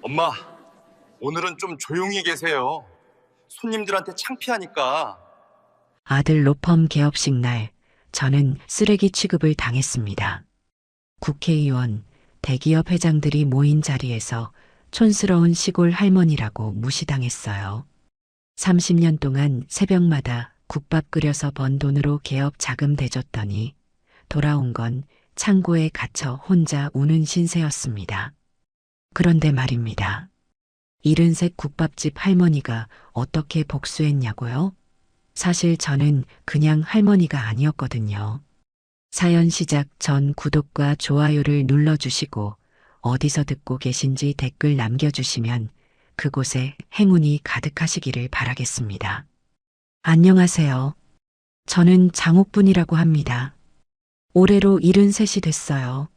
엄마, 오늘은 좀 조용히 계세요. 손님들한테 창피하니까. 아들 로펌 개업식 날, 저는 쓰레기 취급을 당했습니다. 국회의원, 대기업 회장들이 모인 자리에서 촌스러운 시골 할머니라고 무시당했어요. 30년 동안 새벽마다 국밥 끓여서 번 돈으로 개업 자금 대줬더니 돌아온 건 창고에 갇혀 혼자 우는 신세였습니다. 그런데 말입니다. 70색 국밥집 할머니가 어떻게 복수했냐고요? 사실 저는 그냥 할머니가 아니었거든요. 사연 시작 전 구독과 좋아요를 눌러주시고 어디서 듣고 계신지 댓글 남겨주시면 그곳에 행운이 가득하시기를 바라겠습니다. 안녕하세요. 저는 장옥분이라고 합니다. 올해로 73이 됐어요.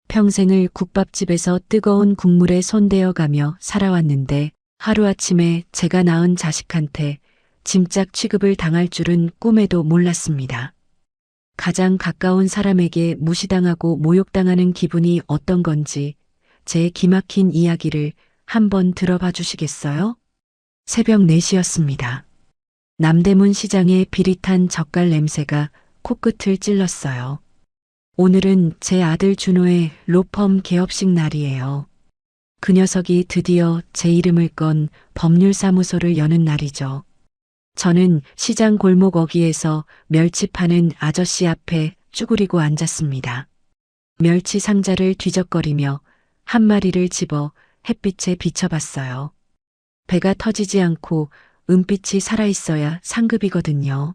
평생을 국밥집에서 뜨거운 국물에 손대어 가며 살아왔는데 하루아침에 제가 낳은 자식한테 짐짝 취급을 당할 줄은 꿈에도 몰랐습니다. 가장 가까운 사람에게 무시당하고 모욕당하는 기분이 어떤 건지 제 기막힌 이야기를 한번 들어봐 주시겠어요? 새벽 4시였습니다. 남대문 시장의 비릿한 젓갈 냄새가 코끝을 찔렀어요. 오늘은 제 아들 준호의 로펌 개업식 날이에요. 그 녀석이 드디어 제 이름을 건 법률사무소를 여는 날이죠. 저는 시장 골목 어귀에서 멸치 파는 아저씨 앞에 쭈그리고 앉았습니다. 멸치 상자를 뒤적거리며 한 마리를 집어 햇빛에 비춰봤어요. 배가 터지지 않고 은빛이 살아있어야 상급이거든요.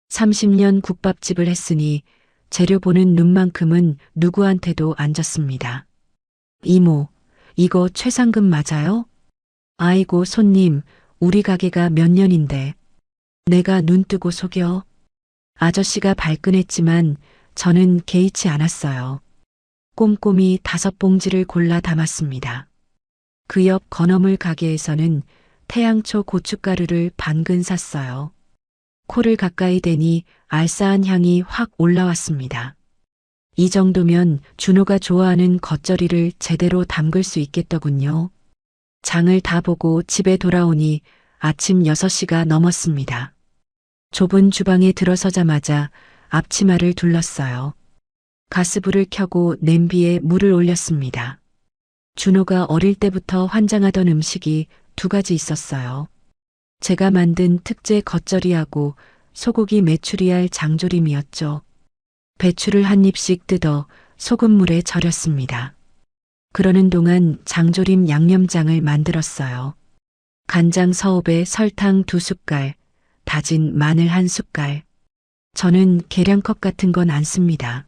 30년 국밥집을 했으니 재료 보는 눈만큼은 누구한테도 안 졌습니다. 이모, 이거 최상급 맞아요? 아이고 손님, 우리 가게가 몇 년인데. 내가 눈 뜨고 속여. 아저씨가 발끈했지만 저는 개의치 않았어요. 꼼꼼히 5봉지를 골라 담았습니다. 그 옆 건어물 가게에서는 태양초 고춧가루를 반근 샀어요. 코를 가까이 대니 알싸한 향이 확 올라왔습니다. 이 정도면 준호가 좋아하는 겉절이를 제대로 담글 수 있겠더군요. 장을 다 보고 집에 돌아오니 아침 6시가 넘었습니다. 좁은 주방에 들어서자마자 앞치마를 둘렀어요. 가스불을 켜고 냄비에 물을 올렸습니다. 준호가 어릴 때부터 환장하던 음식이 2가지 있었어요. 제가 만든 특제 겉절이하고 소고기 메추리알 장조림이었죠. 배추를 한 입씩 뜯어 소금물에 절였습니다. 그러는 동안 장조림 양념장을 만들었어요. 간장 서업에 설탕 2숟갈, 다진 마늘 1숟갈. 저는 계량컵 같은 건 안 씁니다.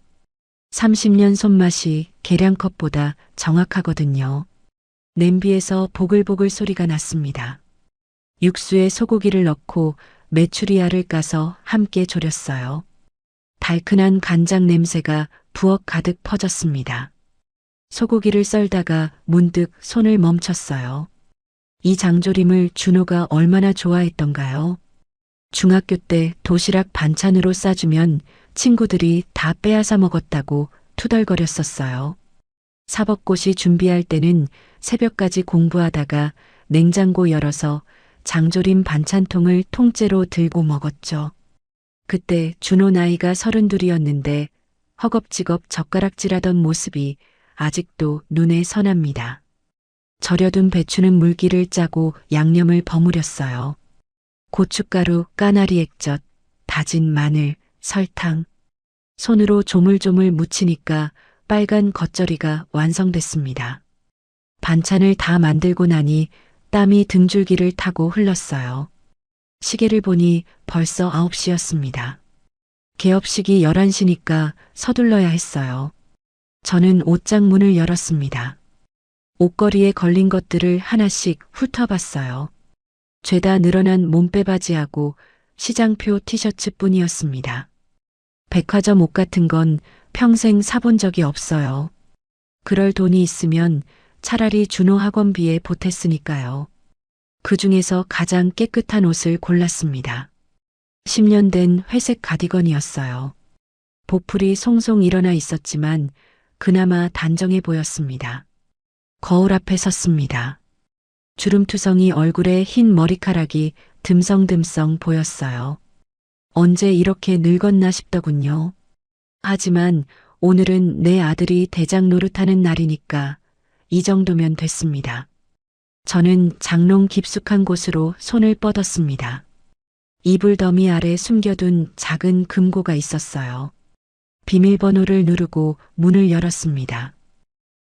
30년 손맛이 계량컵보다 정확하거든요. 냄비에서 보글보글 소리가 났습니다. 육수에 소고기를 넣고 메추리알을 까서 함께 졸였어요. 달큰한 간장 냄새가 부엌 가득 퍼졌습니다. 소고기를 썰다가 문득 손을 멈췄어요. 이 장조림을 준호가 얼마나 좋아했던가요? 중학교 때 도시락 반찬으로 싸주면 친구들이 다 빼앗아 먹었다고 투덜거렸었어요. 사법고시 준비할 때는 새벽까지 공부하다가 냉장고 열어서 장조림 반찬통을 통째로 들고 먹었죠. 그때 준호 나이가 32이었는데 허겁지겁 젓가락질하던 모습이 아직도 눈에 선합니다. 절여둔 배추는 물기를 짜고 양념을 버무렸어요. 고춧가루, 까나리 액젓, 다진 마늘, 설탕. 손으로 조물조물 묻히니까 빨간 겉절이가 완성됐습니다. 반찬을 다 만들고 나니 땀이 등줄기를 타고 흘렀어요. 시계를 보니 벌써 9시였습니다. 개업식이 11시니까 서둘러야 했어요. 저는 옷장 문을 열었습니다. 옷걸이에 걸린 것들을 하나씩 훑어봤어요. 죄다 늘어난 몸빼바지하고 시장표 티셔츠뿐이었습니다. 백화점 옷 같은 건 평생 사본 적이 없어요. 그럴 돈이 있으면 차라리 준호 학원비에 보탰으니까요. 그 중에서 가장 깨끗한 옷을 골랐습니다. 10년 된 회색 가디건이었어요. 보풀이 송송 일어나 있었지만 그나마 단정해 보였습니다. 거울 앞에 섰습니다. 주름투성이 얼굴에 흰 머리카락이 듬성듬성 보였어요. 언제 이렇게 늙었나 싶더군요. 하지만 오늘은 내 아들이 대장 노릇하는 날이니까 이 정도면 됐습니다. 저는 장롱 깊숙한 곳으로 손을 뻗었습니다. 이불 더미 아래 숨겨둔 작은 금고가 있었어요. 비밀번호를 누르고 문을 열었습니다.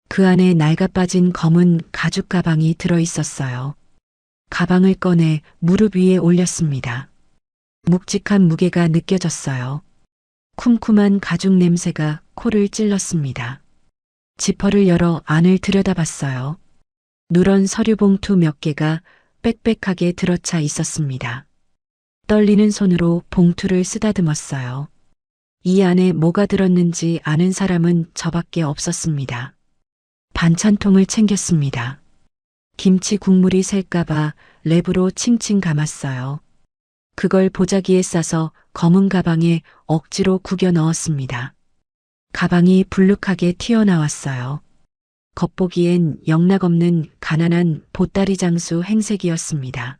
그 안에 낡아빠진 검은 가죽 가방이 들어 있었어요. 가방을 꺼내 무릎 위에 올렸습니다. 묵직한 무게가 느껴졌어요. 쿰쿰한 가죽 냄새가 코를 찔렀습니다. 지퍼를 열어 안을 들여다봤어요. 누런 서류 봉투 몇 개가 빽빽하게 들어차 있었습니다. 떨리는 손으로 봉투를 쓰다듬었어요. 이 안에 뭐가 들었는지 아는 사람은 저밖에 없었습니다. 반찬통을 챙겼습니다. 김치 국물이 셀까봐 랩으로 칭칭 감았어요. 그걸 보자기에 싸서 검은 가방에 억지로 구겨 넣었습니다. 가방이 불룩하게 튀어나왔어요. 겉보기엔 영락없는 가난한 보따리 장수 행색이었습니다.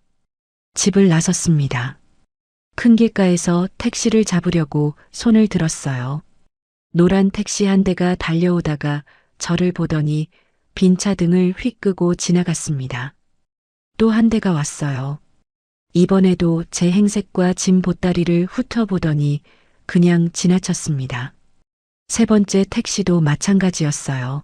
집을 나섰습니다. 큰 길가에서 택시를 잡으려고 손을 들었어요. 노란 택시 한 대가 달려오다가 저를 보더니 빈 차 등을 휙 끄고 지나갔습니다. 또 한 대가 왔어요. 이번에도 제 행색과 짐 보따리를 훑어보더니 그냥 지나쳤습니다. 세 번째 택시도 마찬가지였어요.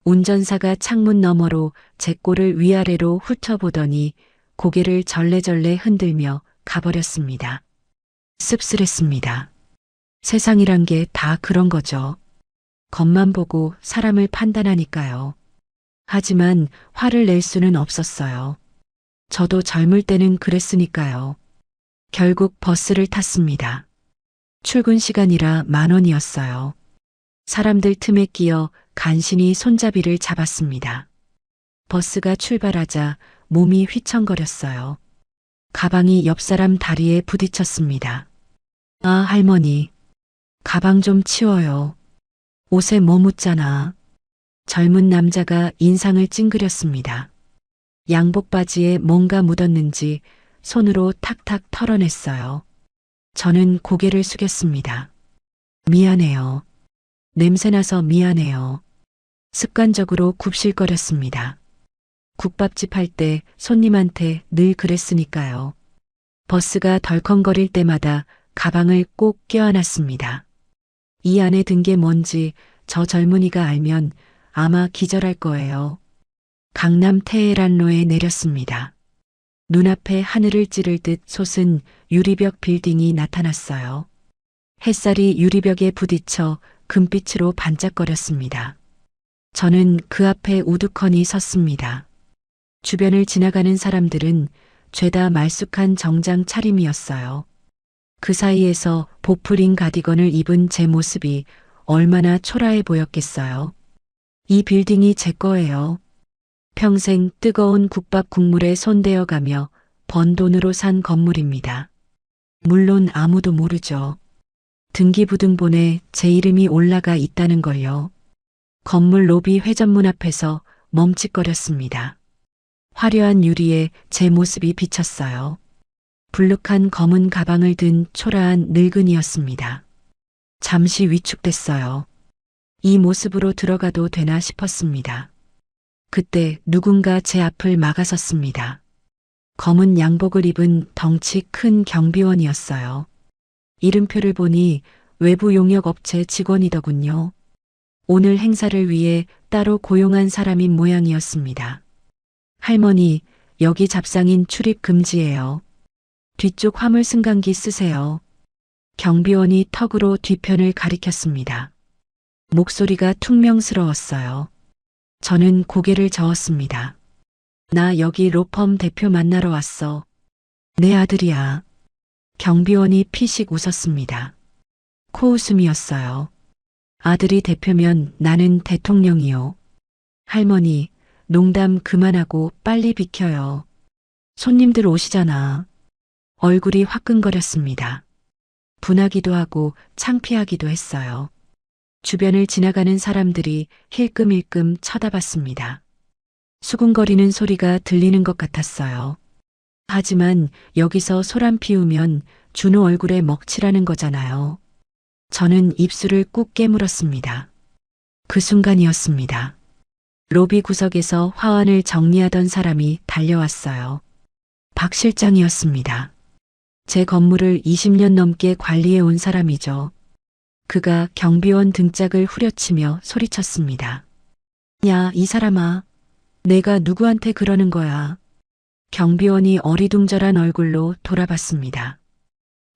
운전사가 창문 너머로 제 꼴을 위아래로 훑어보더니 고개를 절레절레 흔들며 가버렸습니다. 씁쓸했습니다. 세상이란 게 다 그런 거죠. 겉만 보고 사람을 판단하니까요. 하지만 화를 낼 수는 없었어요. 저도 젊을 때는 그랬으니까요. 결국 버스를 탔습니다. 출근 시간이라 10,000원이었어요. 사람들 틈에 끼어 간신히 손잡이를 잡았습니다. 버스가 출발하자 몸이 휘청거렸어요. 가방이 옆 사람 다리에 부딪혔습니다. 아, 할머니. 가방 좀 치워요. 옷에 뭐 묻잖아. 젊은 남자가 인상을 찡그렸습니다. 양복 바지에 뭔가 묻었는지 손으로 탁탁 털어냈어요. 저는 고개를 숙였습니다. 미안해요. 냄새나서 미안해요. 습관적으로 굽실거렸습니다. 국밥집 할 때 손님한테 늘 그랬으니까요. 버스가 덜컹거릴 때마다 가방을 꼭 껴안았습니다. 이 안에 든 게 뭔지 저 젊은이가 알면 아마 기절할 거예요. 강남 테헤란로에 내렸습니다. 눈앞에 하늘을 찌를 듯 솟은 유리벽 빌딩이 나타났어요. 햇살이 유리벽에 부딪혀 금빛으로 반짝거렸습니다. 저는 그 앞에 우두커니 섰습니다. 주변을 지나가는 사람들은 죄다 말쑥한 정장 차림이었어요. 그 사이에서 보풀인 가디건을 입은 제 모습이 얼마나 초라해 보였겠어요. 이 빌딩이 제 거예요. 평생 뜨거운 국밥 국물에 손대어가며 번 돈으로 산 건물입니다. 물론 아무도 모르죠. 등기부등본에 제 이름이 올라가 있다는 걸요. 건물 로비 회전문 앞에서 멈칫거렸습니다. 화려한 유리에 제 모습이 비쳤어요. 불룩한 검은 가방을 든 초라한 늙은이였습니다. 잠시 위축됐어요. 이 모습으로 들어가도 되나 싶었습니다. 그때 누군가 제 앞을 막아섰습니다. 검은 양복을 입은 덩치 큰 경비원이었어요. 이름표를 보니 외부 용역 업체 직원이더군요. 오늘 행사를 위해 따로 고용한 사람인 모양이었습니다. 할머니, 여기 잡상인 출입 금지예요. 뒤쪽 화물 승강기 쓰세요. 경비원이 턱으로 뒤편을 가리켰습니다. 목소리가 퉁명스러웠어요. 저는 고개를 저었습니다. 나 여기 로펌 대표 만나러 왔어. 내 아들이야. 경비원이 피식 웃었습니다. 코웃음이었어요. 아들이 대표면 나는 대통령이요. 할머니, 농담 그만하고 빨리 비켜요. 손님들 오시잖아. 얼굴이 화끈거렸습니다. 분하기도 하고 창피하기도 했어요. 주변을 지나가는 사람들이 힐끔힐끔 쳐다봤습니다. 수군거리는 소리가 들리는 것 같았어요. 하지만 여기서 소란 피우면 준우 얼굴에 먹칠하는 거잖아요. 저는 입술을 꾹 깨물었습니다. 그 순간이었습니다. 로비 구석에서 화환을 정리하던 사람이 달려왔어요. 박 실장이었습니다. 제 건물을 20년 넘게 관리해 온 사람이죠. 그가 경비원 등짝을 후려치며 소리쳤습니다. 야, 이 사람아. 내가 누구한테 그러는 거야. 경비원이 어리둥절한 얼굴로 돌아봤습니다.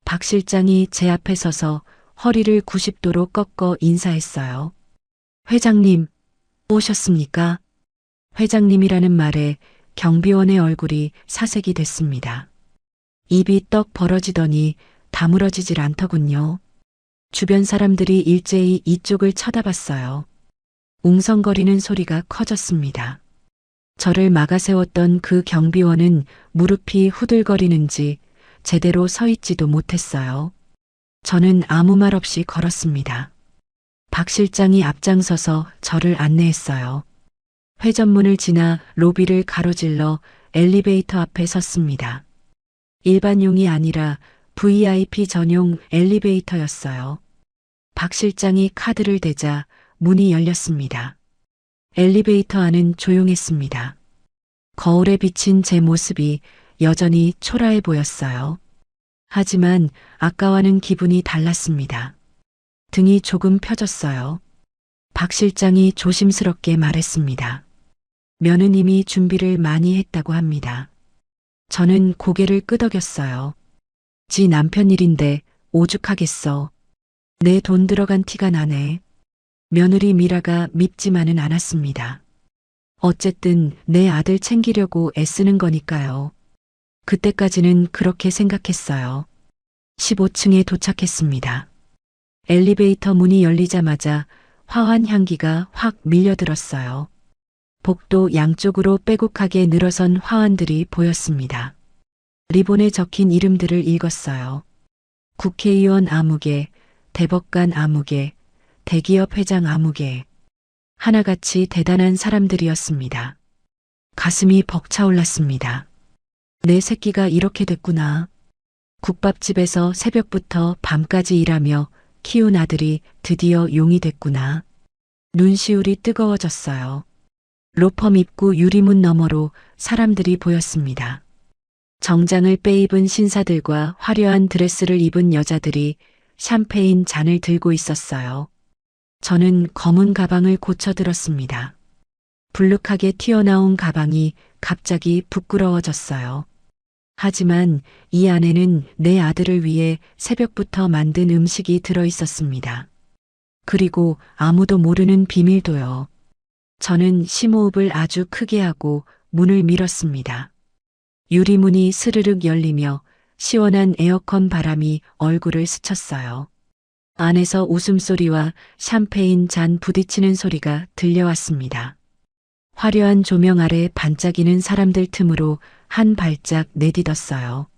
박 실장이 제 앞에 서서 허리를 90도로 꺾어 인사했어요. 회장님, 오셨습니까? 회장님이라는 말에 경비원의 얼굴이 사색이 됐습니다. 입이 떡 벌어지더니 다물어지질 않더군요. 주변 사람들이 일제히 이쪽을 쳐다봤어요. 웅성거리는 소리가 커졌습니다. 저를 막아세웠던 그 경비원은 무릎이 후들거리는지 제대로 서 있지도 못했어요. 저는 아무 말 없이 걸었습니다. 박 실장이 앞장서서 저를 안내했어요. 회전문을 지나 로비를 가로질러 엘리베이터 앞에 섰습니다. 일반용이 아니라 VIP 전용 엘리베이터였어요. 박 실장이 카드를 대자 문이 열렸습니다. 엘리베이터 안은 조용했습니다. 거울에 비친 제 모습이 여전히 초라해 보였어요. 하지만 아까와는 기분이 달랐습니다. 등이 조금 펴졌어요. 박 실장이 조심스럽게 말했습니다. 며느님이 준비를 많이 했다고 합니다. 저는 고개를 끄덕였어요. 지 남편 일인데 오죽하겠어. 내 돈 들어간 티가 나네. 며느리 미라가 밉지만은 않았습니다. 어쨌든 내 아들 챙기려고 애쓰는 거니까요. 그때까지는 그렇게 생각했어요. 15층에 도착했습니다. 엘리베이터 문이 열리자마자 화환 향기가 확 밀려들었어요. 복도 양쪽으로 빼곡하게 늘어선 화환들이 보였습니다. 리본에 적힌 이름들을 읽었어요. 국회의원 아무개, 대법관 아무개, 대기업 회장 아무개. 하나같이 대단한 사람들이었습니다. 가슴이 벅차올랐습니다. 내 새끼가 이렇게 됐구나. 국밥집에서 새벽부터 밤까지 일하며 키운 아들이 드디어 용이 됐구나. 눈시울이 뜨거워졌어요. 로펌 입구 유리문 너머로 사람들이 보였습니다. 정장을 빼입은 신사들과 화려한 드레스를 입은 여자들이 샴페인 잔을 들고 있었어요. 저는 검은 가방을 고쳐들었습니다. 불룩하게 튀어나온 가방이 갑자기 부끄러워졌어요. 하지만 이 안에는 내 아들을 위해 새벽부터 만든 음식이 들어 있었습니다. 그리고 아무도 모르는 비밀도요. 저는 심호흡을 아주 크게 하고 문을 밀었습니다. 유리문이 스르륵 열리며 시원한 에어컨 바람이 얼굴을 스쳤어요. 안에서 웃음소리와 샴페인 잔 부딪히는 소리가 들려왔습니다. 화려한 조명 아래 반짝이는 사람들 틈으로 한 발짝 내딛었어요.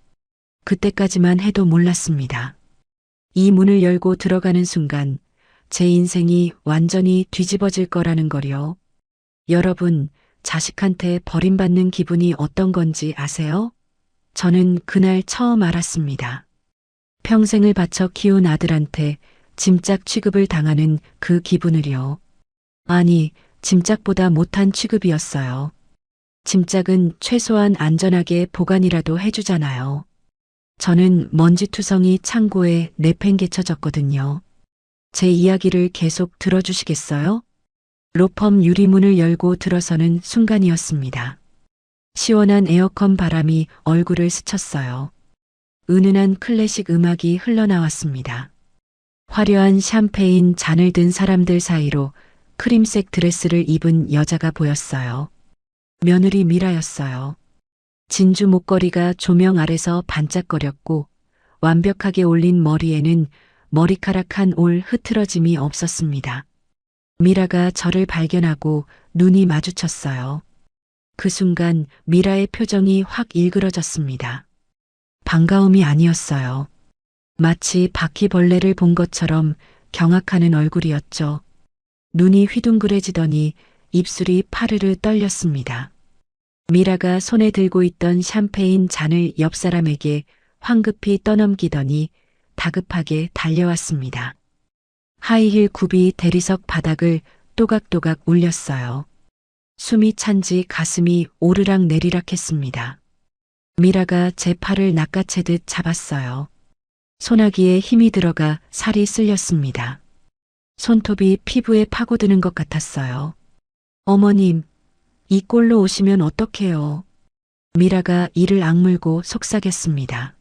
그때까지만 해도 몰랐습니다. 이 문을 열고 들어가는 순간 제 인생이 완전히 뒤집어질 거라는 거요. 여러분, 자식한테 버림받는 기분이 어떤 건지 아세요? 저는 그날 처음 알았습니다. 평생을 바쳐 키운 아들한테 짐짝 취급을 당하는 그 기분을요. 아니, 짐짝보다 못한 취급이었어요. 짐짝은 최소한 안전하게 보관이라도 해주잖아요. 저는 먼지투성이 창고에 내팽개쳐졌거든요. 제 이야기를 계속 들어주시겠어요? 로펌 유리문을 열고 들어서는 순간이었습니다. 시원한 에어컨 바람이 얼굴을 스쳤어요. 은은한 클래식 음악이 흘러나왔습니다. 화려한 샴페인 잔을 든 사람들 사이로 크림색 드레스를 입은 여자가 보였어요. 며느리 미라였어요. 진주 목걸이가 조명 아래서 반짝거렸고 완벽하게 올린 머리에는 머리카락 한 올 흐트러짐이 없었습니다. 미라가 저를 발견하고 눈이 마주쳤어요. 그 순간 미라의 표정이 확 일그러졌습니다. 반가움이 아니었어요. 마치 바퀴벌레를 본 것처럼 경악하는 얼굴이었죠. 눈이 휘둥그레지더니 입술이 파르르 떨렸습니다. 미라가 손에 들고 있던 샴페인 잔을 옆 사람에게 황급히 떠넘기더니 다급하게 달려왔습니다. 하이힐 굽이 대리석 바닥을 또각또각 울렸어요. 숨이 찬지 가슴이 오르락 내리락 했습니다. 미라가 제 팔을 낚아채듯 잡았어요. 소나기에 힘이 들어가 살이 쓸렸습니다. 손톱이 피부에 파고드는 것 같았어요. 어머님, 이 꼴로 오시면 어떡해요? 미라가 이를 악물고 속삭였습니다.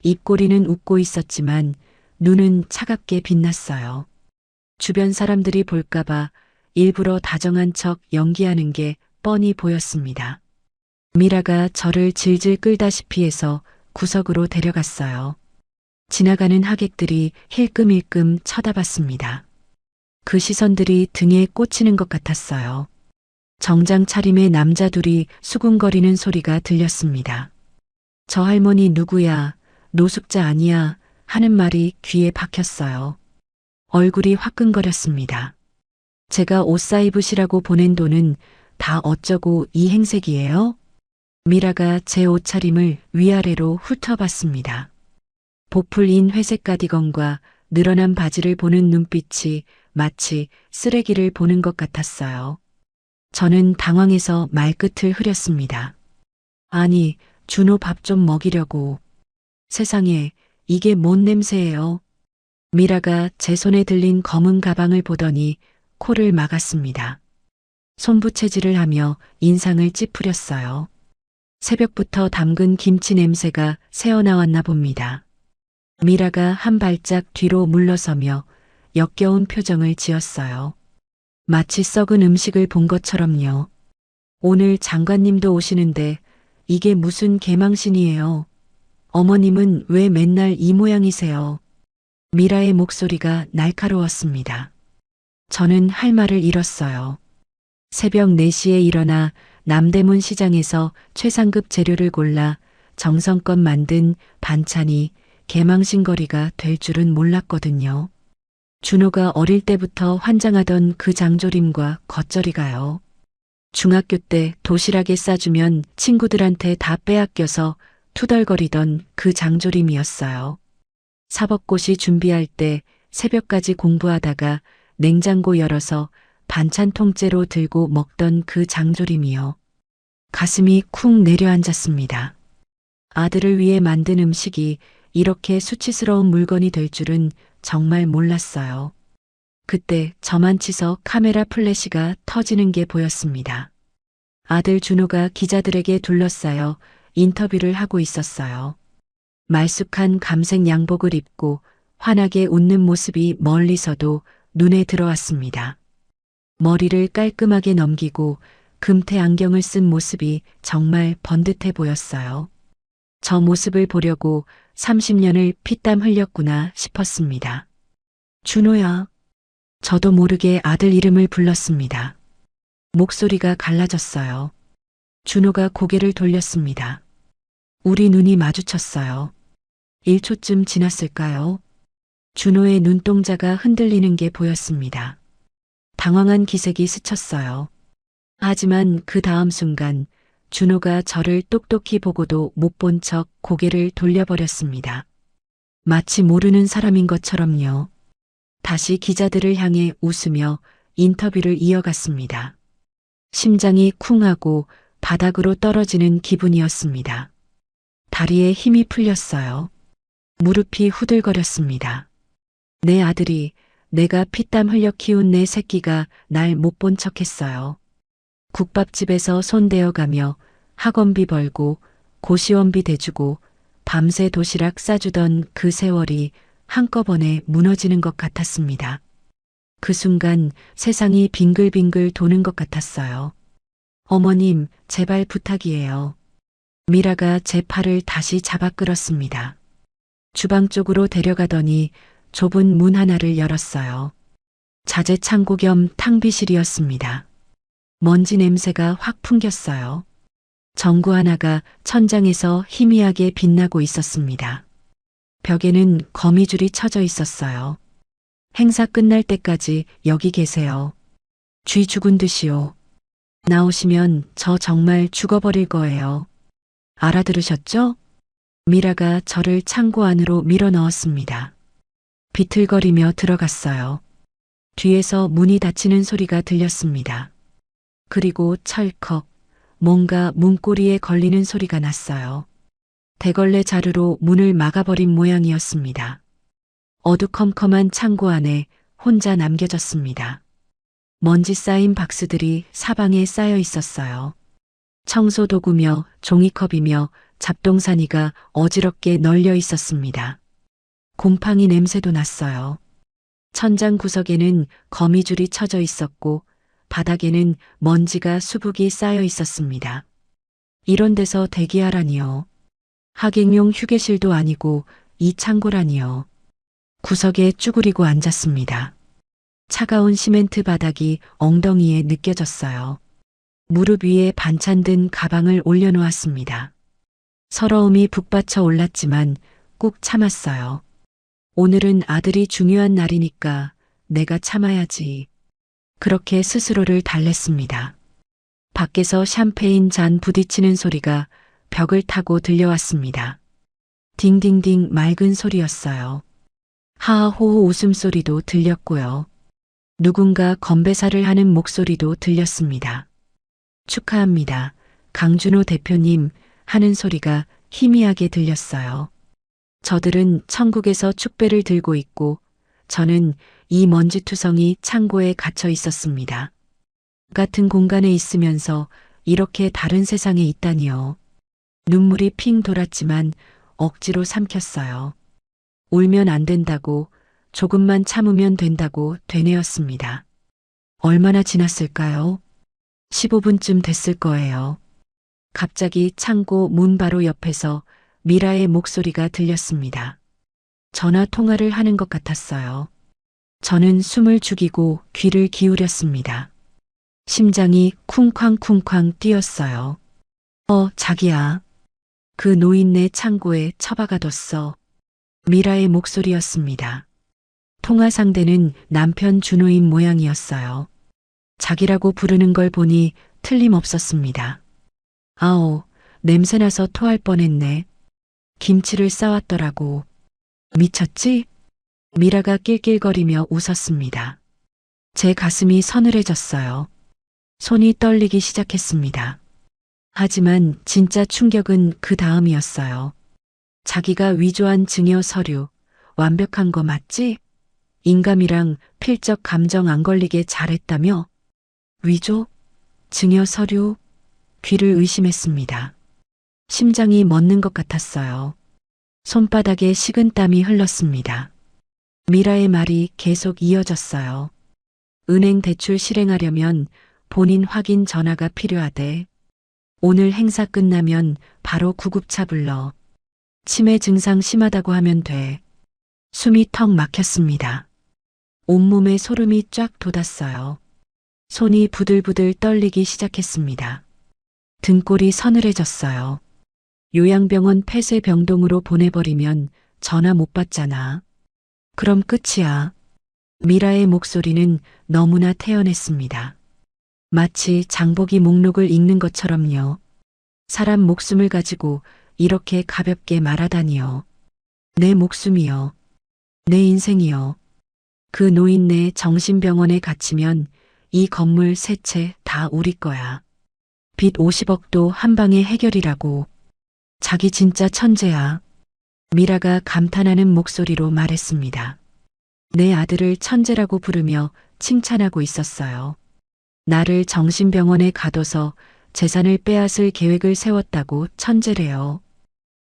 입꼬리는 웃고 있었지만 눈은 차갑게 빛났어요. 주변 사람들이 볼까봐 일부러 다정한 척 연기하는 게 뻔히 보였습니다. 미라가 저를 질질 끌다시피 해서 구석으로 데려갔어요. 지나가는 하객들이 힐끔힐끔 쳐다봤습니다. 그 시선들이 등에 꽂히는 것 같았어요. 정장 차림의 남자 둘이 수군거리는 소리가 들렸습니다. 저 할머니 누구야? 노숙자 아니야? 하는 말이 귀에 박혔어요. 얼굴이 화끈거렸습니다. 제가 옷 사 입으시라고 보낸 돈은 다 어쩌고 이 행색이에요? 미라가 제 옷차림을 위아래로 훑어봤습니다. 보풀인 회색 가디건과 늘어난 바지를 보는 눈빛이 마치 쓰레기를 보는 것 같았어요. 저는 당황해서 말끝을 흐렸습니다. 아니, 준호 밥 좀 먹이려고. 세상에, 이게 뭔 냄새예요? 미라가 제 손에 들린 검은 가방을 보더니 코를 막았습니다. 손부채질을 하며 인상을 찌푸렸어요. 새벽부터 담근 김치 냄새가 새어나왔나 봅니다. 미라가 한 발짝 뒤로 물러서며 역겨운 표정을 지었어요. 마치 썩은 음식을 본 것처럼요. 오늘 장관님도 오시는데 이게 무슨 개망신이에요. 어머님은 왜 맨날 이 모양이세요? 미라의 목소리가 날카로웠습니다. 저는 할 말을 잃었어요. 새벽 4시에 일어나 남대문 시장에서 최상급 재료를 골라 정성껏 만든 반찬이 개망신거리가 될 줄은 몰랐거든요. 준호가 어릴 때부터 환장하던 그 장조림과 겉절이가요. 중학교 때 도시락에 싸주면 친구들한테 다 빼앗겨서 투덜거리던 그 장조림이었어요. 사법고시 준비할 때 새벽까지 공부하다가 냉장고 열어서 반찬 통째로 들고 먹던 그 장조림이요. 가슴이 쿵 내려앉았습니다. 아들을 위해 만든 음식이 이렇게 수치스러운 물건이 될 줄은 정말 몰랐어요. 그때 저만치서 카메라 플래시가 터지는 게 보였습니다. 아들 준호가 기자들에게 둘러싸여 인터뷰를 하고 있었어요. 말쑥한 감색 양복을 입고 환하게 웃는 모습이 멀리서도 눈에 들어왔습니다. 머리를 깔끔하게 넘기고 금태 안경을 쓴 모습이 정말 번듯해 보였어요. 저 모습을 보려고 30년을 피땀 흘렸구나 싶었습니다. 준호야. 저도 모르게 아들 이름을 불렀습니다. 목소리가 갈라졌어요. 준호가 고개를 돌렸습니다. 우리 눈이 마주쳤어요. 1초쯤 지났을까요? 준호의 눈동자가 흔들리는 게 보였습니다. 당황한 기색이 스쳤어요. 하지만 그 다음 순간 준호가 저를 똑똑히 보고도 못 본 척 고개를 돌려버렸습니다. 마치 모르는 사람인 것처럼요. 다시 기자들을 향해 웃으며 인터뷰를 이어갔습니다. 심장이 쿵하고 바닥으로 떨어지는 기분이었습니다. 다리에 힘이 풀렸어요. 무릎이 후들거렸습니다. 내 아들이, 내가 피땀 흘려 키운 내 새끼가 날 못 본 척했어요. 국밥집에서 손대어가며 학원비 벌고 고시원비 대주고 밤새 도시락 싸주던 그 세월이 한꺼번에 무너지는 것 같았습니다. 그 순간 세상이 빙글빙글 도는 것 같았어요. 어머님, 제발 부탁이에요. 미라가 제 팔을 다시 잡아 끌었습니다. 주방 쪽으로 데려가더니 좁은 문 하나를 열었어요. 자재 창고 겸 탕비실이었습니다. 먼지 냄새가 확 풍겼어요. 전구 하나가 천장에서 희미하게 빛나고 있었습니다. 벽에는 거미줄이 쳐져 있었어요. 행사 끝날 때까지 여기 계세요. 쥐 죽은 듯이요. 나오시면 저 정말 죽어버릴 거예요. 알아들으셨죠? 미라가 저를 창고 안으로 밀어 넣었습니다. 비틀거리며 들어갔어요. 뒤에서 문이 닫히는 소리가 들렸습니다. 그리고 철컥 뭔가 문고리에 걸리는 소리가 났어요. 대걸레 자루로 문을 막아버린 모양이었습니다. 어두컴컴한 창고 안에 혼자 남겨졌습니다. 먼지 쌓인 박스들이 사방에 쌓여 있었어요. 청소 도구며 종이컵이며 잡동사니가 어지럽게 널려 있었습니다. 곰팡이 냄새도 났어요. 천장 구석에는 거미줄이 쳐져 있었고 바닥에는 먼지가 수북이 쌓여 있었습니다. 이런 데서 대기하라니요. 하객용 휴게실도 아니고 이 창고라니요. 구석에 쭈그리고 앉았습니다. 차가운 시멘트 바닥이 엉덩이에 느껴졌어요. 무릎 위에 반찬 든 가방을 올려놓았습니다. 서러움이 북받쳐 올랐지만 꾹 참았어요. 오늘은 아들이 중요한 날이니까 내가 참아야지. 그렇게 스스로를 달랬습니다. 밖에서 샴페인 잔 부딪히는 소리가 벽을 타고 들려왔습니다. 딩딩딩 맑은 소리였어요. 하하호호 웃음소리도 들렸고요. 누군가 건배사를 하는 목소리도 들렸습니다. 축하합니다. 강준호 대표님 하는 소리가 희미하게 들렸어요. 저들은 천국에서 축배를 들고 있고 저는 이 먼지투성이 창고에 갇혀 있었습니다. 같은 공간에 있으면서 이렇게 다른 세상에 있다니요. 눈물이 핑 돌았지만 억지로 삼켰어요. 울면 안 된다고, 조금만 참으면 된다고 되뇌었습니다. 얼마나 지났을까요? 15분쯤 됐을 거예요. 갑자기 창고 문 바로 옆에서 미라의 목소리가 들렸습니다. 전화 통화를 하는 것 같았어요. 저는 숨을 죽이고 귀를 기울였습니다. 심장이 쿵쾅쿵쾅 뛰었어요. 자기야. 그 노인네 창고에 처박아뒀어. 미라의 목소리였습니다. 통화 상대는 남편 준호인 모양이었어요. 자기라고 부르는 걸 보니 틀림없었습니다. 아오, 냄새나서 토할 뻔했네. 김치를 싸왔더라고. 미쳤지? 미라가 낄낄거리며 웃었습니다. 제 가슴이 서늘해졌어요. 손이 떨리기 시작했습니다. 하지만 진짜 충격은 그 다음이었어요. 자기가 위조한 증여 서류, 완벽한 거 맞지? 인감이랑 필적 감정 안 걸리게 잘했다며? 위조? 증여 서류? 귀를 의심했습니다. 심장이 멎는 것 같았어요. 손바닥에 식은땀이 흘렀습니다. 미라의 말이 계속 이어졌어요. 은행 대출 실행하려면 본인 확인 전화가 필요하대. 오늘 행사 끝나면 바로 구급차 불러. 치매 증상 심하다고 하면 돼. 숨이 턱 막혔습니다. 온몸에 소름이 쫙 돋았어요. 손이 부들부들 떨리기 시작했습니다. 등골이 서늘해졌어요. 요양병원 폐쇄병동으로 보내버리면 전화 못 받잖아. 그럼 끝이야. 미라의 목소리는 너무나 태연했습니다. 마치 장보기 목록을 읽는 것처럼요. 사람 목숨을 가지고 이렇게 가볍게 말하다니요. 내 목숨이요. 내 인생이요. 그 노인네 정신병원에 갇히면 이 건물 세 채 다 우리 거야. 빚 50억도 한 방에 해결이라고. 자기 진짜 천재야. 미라가 감탄하는 목소리로 말했습니다. 내 아들을 천재라고 부르며 칭찬하고 있었어요. 나를 정신병원에 가둬서 재산을 빼앗을 계획을 세웠다고 천재래요.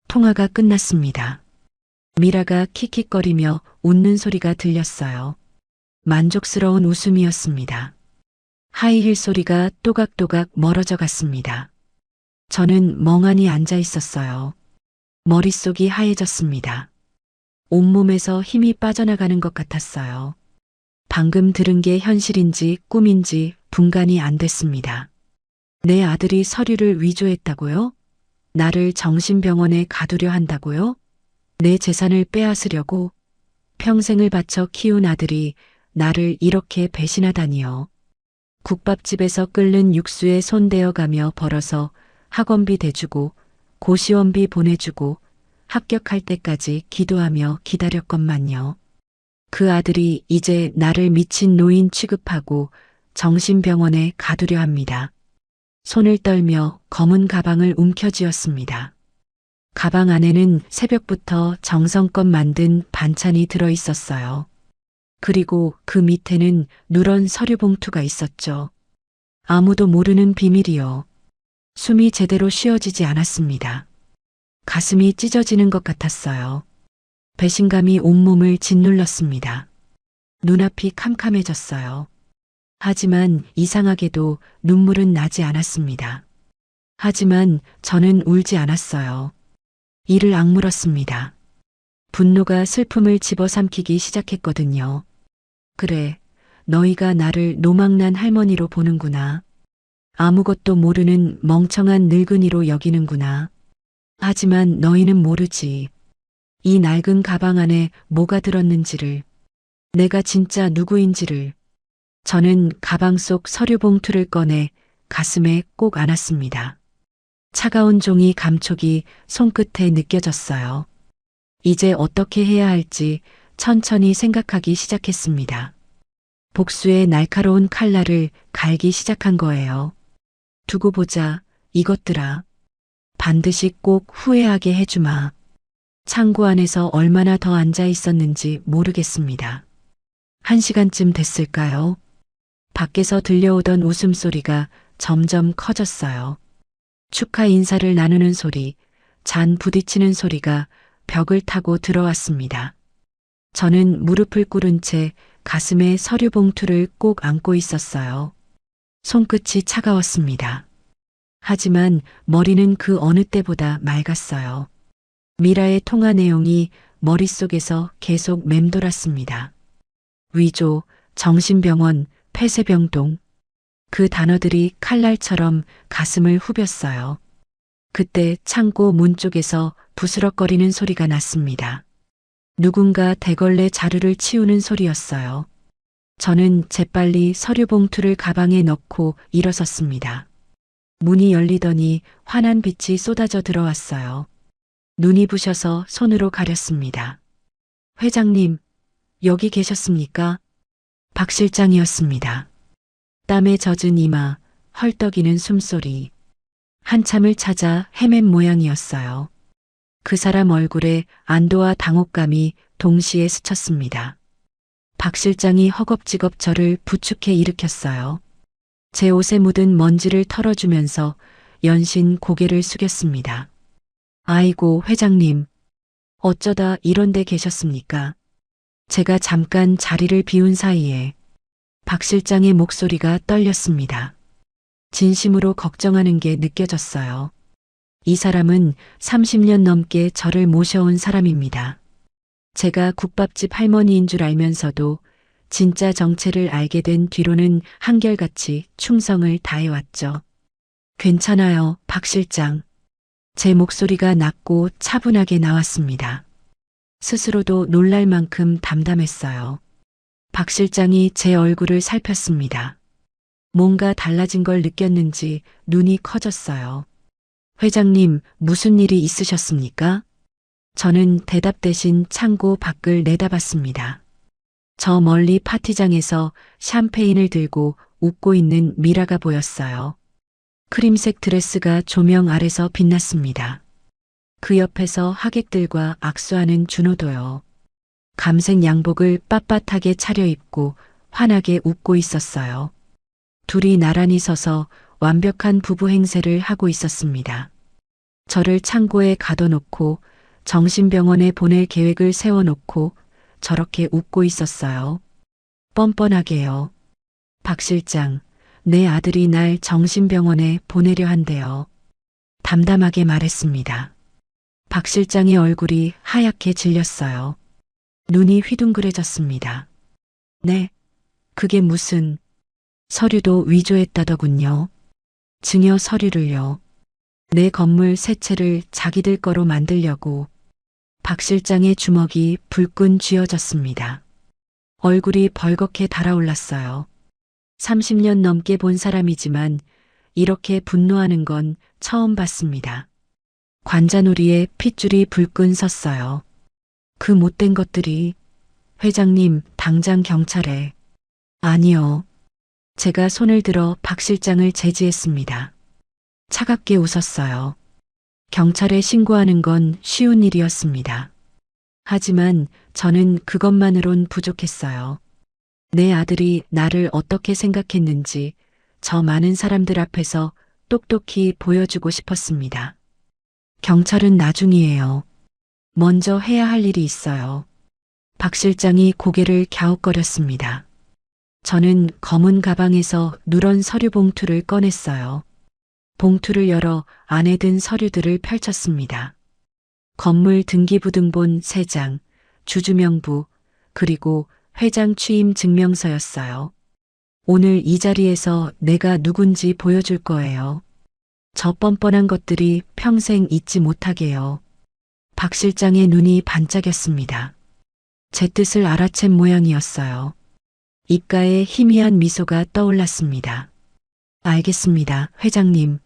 통화가 끝났습니다. 미라가 킥킥거리며 웃는 소리가 들렸어요. 만족스러운 웃음이었습니다. 하이힐 소리가 또각또각 멀어져 갔습니다. 저는 멍하니 앉아 있었어요. 머릿속이 하얘졌습니다. 온몸에서 힘이 빠져나가는 것 같았어요. 방금 들은 게 현실인지 꿈인지 분간이 안 됐습니다. 내 아들이 서류를 위조했다고요? 나를 정신병원에 가두려 한다고요? 내 재산을 빼앗으려고? 평생을 바쳐 키운 아들이 나를 이렇게 배신하다니요. 국밥집에서 끓는 육수에 손대어가며 벌어서 학원비 대주고 고시원비 보내주고 합격할 때까지 기도하며 기다렸건만요. 그 아들이 이제 나를 미친 노인 취급하고 정신병원에 가두려 합니다. 손을 떨며 검은 가방을 움켜쥐었습니다. 가방 안에는 새벽부터 정성껏 만든 반찬이 들어 있었어요. 그리고 그 밑에는 누런 서류 봉투가 있었죠. 아무도 모르는 비밀이요. 숨이 제대로 쉬어지지 않았습니다. 가슴이 찢어지는 것 같았어요. 배신감이 온몸을 짓눌렀습니다. 눈앞이 캄캄해졌어요. 하지만 이상하게도 눈물은 나지 않았습니다. 하지만 저는 울지 않았어요. 이를 악물었습니다. 분노가 슬픔을 집어삼키기 시작했거든요. 그래, 너희가 나를 노망난 할머니로 보는구나. 아무것도 모르는 멍청한 늙은이로 여기는구나. 하지만 너희는 모르지. 이 낡은 가방 안에 뭐가 들었는지를, 내가 진짜 누구인지를. 저는 가방 속 서류 봉투를 꺼내 가슴에 꼭 안았습니다. 차가운 종이 감촉이 손끝에 느껴졌어요. 이제 어떻게 해야 할지 천천히 생각하기 시작했습니다. 복수의 날카로운 칼날을 갈기 시작한 거예요. 두고 보자, 이것들아. 반드시 꼭 후회하게 해주마. 창고 안에서 얼마나 더 앉아 있었는지 모르겠습니다. 1시간쯤 됐을까요? 밖에서 들려오던 웃음소리가 점점 커졌어요. 축하 인사를 나누는 소리, 잔 부딪히는 소리가 벽을 타고 들어왔습니다. 저는 무릎을 꿇은 채 가슴에 서류 봉투를 꼭 안고 있었어요. 손끝이 차가웠습니다. 하지만 머리는 그 어느 때보다 맑았어요. 미라의 통화 내용이 머릿속에서 계속 맴돌았습니다. 위조, 정신병원, 폐쇄병동. 그 단어들이 칼날처럼 가슴을 후볐어요. 그때 창고 문 쪽에서 부스럭거리는 소리가 났습니다. 누군가 대걸레 자루를 치우는 소리였어요. 저는 재빨리 서류 봉투를 가방에 넣고 일어섰습니다. 문이 열리더니 환한 빛이 쏟아져 들어왔어요. 눈이 부셔서 손으로 가렸습니다. 회장님, 여기 계셨습니까? 박 실장이었습니다. 땀에 젖은 이마, 헐떡이는 숨소리. 한참을 찾아 헤맨 모양이었어요. 그 사람 얼굴에 안도와 당혹감이 동시에 스쳤습니다. 박 실장이 허겁지겁 저를 부축해 일으켰어요. 제 옷에 묻은 먼지를 털어주면서 연신 고개를 숙였습니다. 아이고, 회장님. 어쩌다 이런 데 계셨습니까? 제가 잠깐 자리를 비운 사이에 박 실장의 목소리가 떨렸습니다. 진심으로 걱정하는 게 느껴졌어요. 이 사람은 30년 넘게 저를 모셔온 사람입니다. 제가 국밥집 할머니인 줄 알면서도 진짜 정체를 알게 된 뒤로는 한결같이 충성을 다해왔죠. 괜찮아요, 박 실장. 제 목소리가 낮고 차분하게 나왔습니다. 스스로도 놀랄 만큼 담담했어요. 박 실장이 제 얼굴을 살폈습니다. 뭔가 달라진 걸 느꼈는지 눈이 커졌어요. 회장님, 무슨 일이 있으셨습니까? 저는 대답 대신 창고 밖을 내다봤습니다. 저 멀리 파티장에서 샴페인을 들고 웃고 있는 미라가 보였어요. 크림색 드레스가 조명 아래서 빛났습니다. 그 옆에서 하객들과 악수하는 준호도요. 감색 양복을 빳빳하게 차려입고 환하게 웃고 있었어요. 둘이 나란히 서서 완벽한 부부 행세를 하고 있었습니다. 저를 창고에 가둬놓고 정신병원에 보낼 계획을 세워놓고 저렇게 웃고 있었어요. 뻔뻔하게요. 박 실장, 내 아들이 날 정신병원에 보내려 한대요. 담담하게 말했습니다. 박 실장의 얼굴이 하얗게 질렸어요. 눈이 휘둥그레졌습니다. 네, 그게 무슨... 서류도 위조했다더군요. 증여 서류를요. 내 건물 세 채를 자기들 거로 만들려고. 박 실장의 주먹이 불끈 쥐어졌습니다. 얼굴이 벌겋게 달아올랐어요. 30년 넘게 본 사람이지만 이렇게 분노하는 건 처음 봤습니다. 관자놀이에 핏줄이 불끈 섰어요. 그 못된 것들이. 회장님, 당장 경찰에. 아니요. 제가 손을 들어 박 실장을 제지했습니다. 차갑게 웃었어요. 경찰에 신고하는 건 쉬운 일이었습니다. 하지만 저는 그것만으론 부족했어요. 내 아들이 나를 어떻게 생각했는지 저 많은 사람들 앞에서 똑똑히 보여주고 싶었습니다. 경찰은 나중이에요. 먼저 해야 할 일이 있어요. 박 실장이 고개를 갸웃거렸습니다. 저는 검은 가방에서 누런 서류 봉투를 꺼냈어요. 봉투를 열어 안에 든 서류들을 펼쳤습니다. 건물 등기부등본 3장, 주주명부, 그리고 회장 취임 증명서였어요. 오늘 이 자리에서 내가 누군지 보여줄 거예요. 저 뻔뻔한 것들이 평생 잊지 못하게요. 박 실장의 눈이 반짝였습니다. 제 뜻을 알아챈 모양이었어요. 입가에 희미한 미소가 떠올랐습니다. 알겠습니다, 회장님.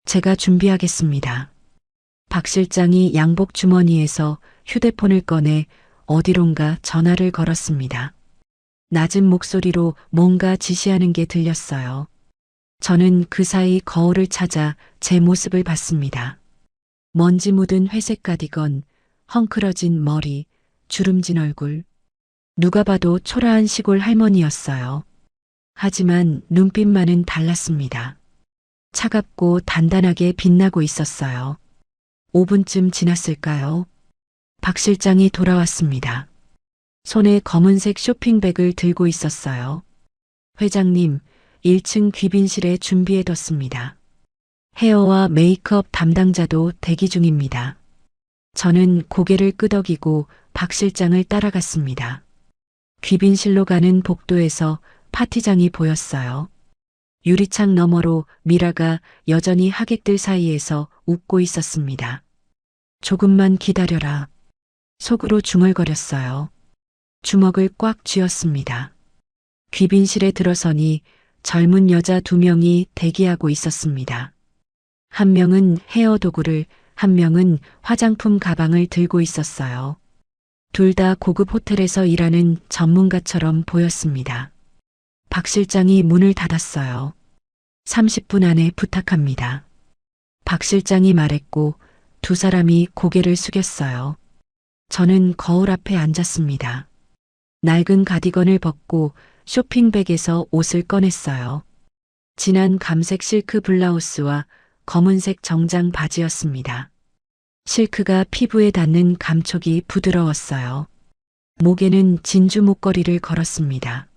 제가 준비하겠습니다. 박 실장이 양복 주머니에서 휴대폰을 꺼내 어디론가 전화를 걸었습니다. 낮은 목소리로 뭔가 지시하는 게 들렸어요. 저는 그 사이 거울을 찾아 제 모습을 봤습니다. 먼지 묻은 회색 가디건, 헝클어진 머리, 주름진 얼굴. 누가 봐도 초라한 시골 할머니였어요. 하지만 눈빛만은 달랐습니다. 차갑고 단단하게 빛나고 있었어요. 5분쯤 지났을까요? 박 실장이 돌아왔습니다. 손에 검은색 쇼핑백을 들고 있었어요. 회장님, 1층 귀빈실에 준비해뒀습니다. 헤어와 메이크업 담당자도 대기 중입니다. 저는 고개를 끄덕이고 박 실장을 따라갔습니다. 귀빈실로 가는 복도에서 파티장이 보였어요. 유리창 너머로 미라가 여전히 하객들 사이에서 웃고 있었습니다. 조금만 기다려라. 속으로 중얼거렸어요. 주먹을 꽉 쥐었습니다. 귀빈실에 들어서니 젊은 여자 2명이 대기하고 있었습니다. 한 명은 헤어 도구를, 한 명은 화장품 가방을 들고 있었어요. 둘 다 고급 호텔에서 일하는 전문가처럼 보였습니다. 박 실장이 문을 닫았어요. 30분 안에 부탁합니다. 박 실장이 말했고 2 사람이 고개를 숙였어요. 저는 거울 앞에 앉았습니다. 낡은 가디건을 벗고 쇼핑백에서 옷을 꺼냈어요. 진한 감색 실크 블라우스와 검은색 정장 바지였습니다. 실크가 피부에 닿는 감촉이 부드러웠어요. 목에는 진주 목걸이를 걸었습니다.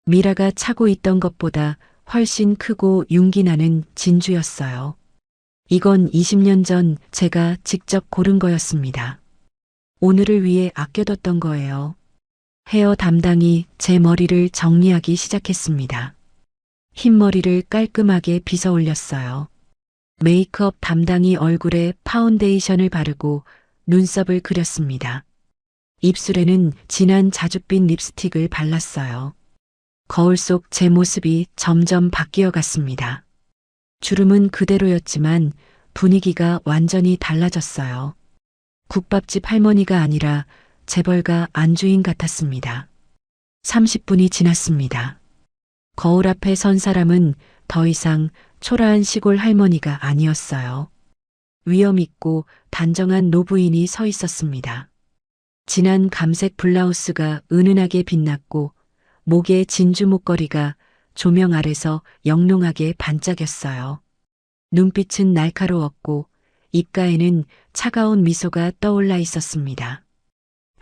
미라가 차고 있던 것보다 훨씬 크고 윤기 나는 진주였어요. 이건 20년 전 제가 직접 고른 거였습니다. 오늘을 위해 아껴뒀던 거예요. 헤어 담당이 제 머리를 정리하기 시작했습니다. 흰머리를 깔끔하게 빗어 올렸어요. 메이크업 담당이 얼굴에 파운데이션을 바르고 눈썹을 그렸습니다. 입술에는 진한 자줏빛 립스틱을 발랐어요. 거울 속 제 모습이 점점 바뀌어 갔습니다. 주름은 그대로였지만 분위기가 완전히 달라졌어요. 국밥집 할머니가 아니라 재벌가 안주인 같았습니다. 30분이 지났습니다. 거울 앞에 선 사람은 더 이상 초라한 시골 할머니가 아니었어요. 위엄 있고 단정한 노부인이 서 있었습니다. 진한 감색 블라우스가 은은하게 빛났고 목에 진주 목걸이가 조명 아래서 영롱하게 반짝였어요. 눈빛은 날카로웠고 입가에는 차가운 미소가 떠올라 있었습니다.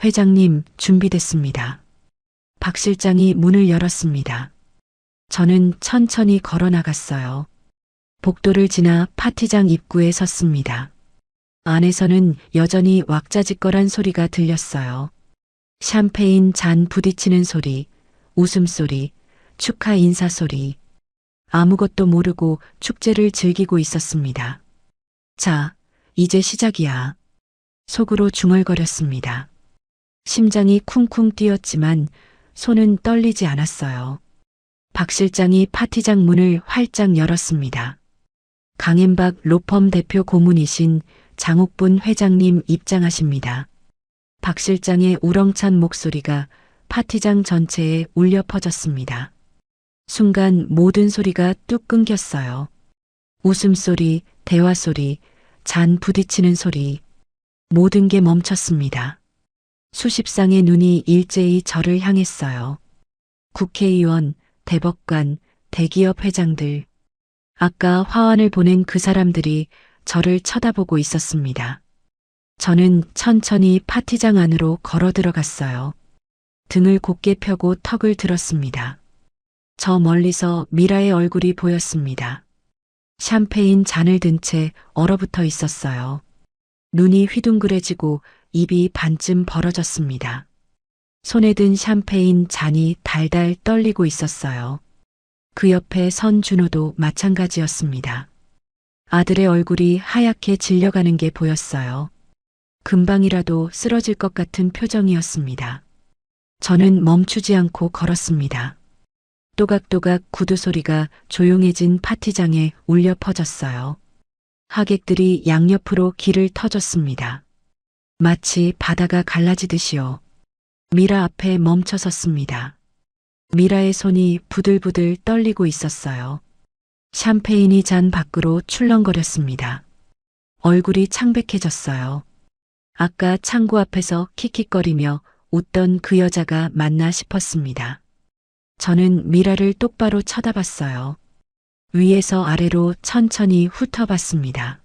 회장님, 준비됐습니다. 박 실장이 문을 열었습니다. 저는 천천히 걸어 나갔어요. 복도를 지나 파티장 입구에 섰습니다. 안에서는 여전히 왁자지껄한 소리가 들렸어요. 샴페인 잔 부딪히는 소리, 웃음소리, 축하 인사 소리. 아무것도 모르고 축제를 즐기고 있었습니다. 자, 이제 시작이야. 속으로 중얼거렸습니다. 심장이 쿵쿵 뛰었지만 손은 떨리지 않았어요. 박 실장이 파티장 문을 활짝 열었습니다. 강앤박 로펌 대표 고문이신 장옥분 회장님 입장하십니다. 박 실장의 우렁찬 목소리가 파티장 전체에 울려 퍼졌습니다. 순간 모든 소리가 뚝 끊겼어요. 웃음소리, 대화소리, 잔 부딪히는 소리, 모든 게 멈췄습니다. 수십 쌍의 눈이 일제히 저를 향했어요. 국회의원, 대법관, 대기업 회장들. 아까 화환을 보낸 그 사람들이 저를 쳐다보고 있었습니다. 저는 천천히 파티장 안으로 걸어 들어갔어요. 등을 곧게 펴고 턱을 들었습니다. 저 멀리서 미라의 얼굴이 보였습니다. 샴페인 잔을 든 채 얼어붙어 있었어요. 눈이 휘둥그레지고 입이 반쯤 벌어졌습니다. 손에 든 샴페인 잔이 달달 떨리고 있었어요. 그 옆에 선 준호도 마찬가지였습니다. 아들의 얼굴이 하얗게 질려가는 게 보였어요. 금방이라도 쓰러질 것 같은 표정이었습니다. 저는 멈추지 않고 걸었습니다. 또각또각 구두 소리가 조용해진 파티장에 울려 퍼졌어요. 하객들이 양옆으로 길을 터줬습니다. 마치 바다가 갈라지듯이요. 미라 앞에 멈춰 섰습니다. 미라의 손이 부들부들 떨리고 있었어요. 샴페인이 잔 밖으로 출렁거렸습니다. 얼굴이 창백해졌어요. 아까 창구 앞에서 킥킥거리며 웃던 그 여자가 맞나 싶었습니다. 저는 미라를 똑바로 쳐다봤어요. 위에서 아래로 천천히 훑어봤습니다.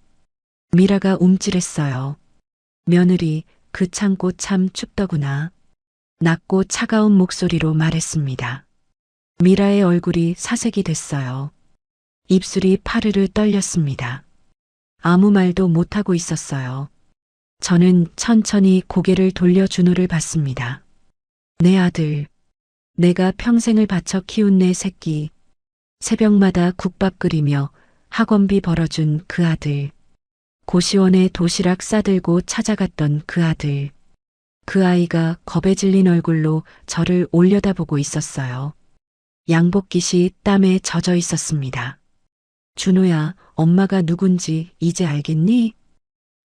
미라가 움찔했어요. 며느리, 그 창고 참 춥더구나. 낮고 차가운 목소리로 말했습니다. 미라의 얼굴이 사색이 됐어요. 입술이 파르르 떨렸습니다. 아무 말도 못하고 있었어요. 저는 천천히 고개를 돌려 준호를 봤습니다. 내 아들, 내가 평생을 바쳐 키운 내 새끼, 새벽마다 국밥 끓이며 학원비 벌어준 그 아들, 고시원에 도시락 싸들고 찾아갔던 그 아들, 그 아이가 겁에 질린 얼굴로 저를 올려다보고 있었어요. 양복깃이 땀에 젖어 있었습니다. 준호야, 엄마가 누군지 이제 알겠니?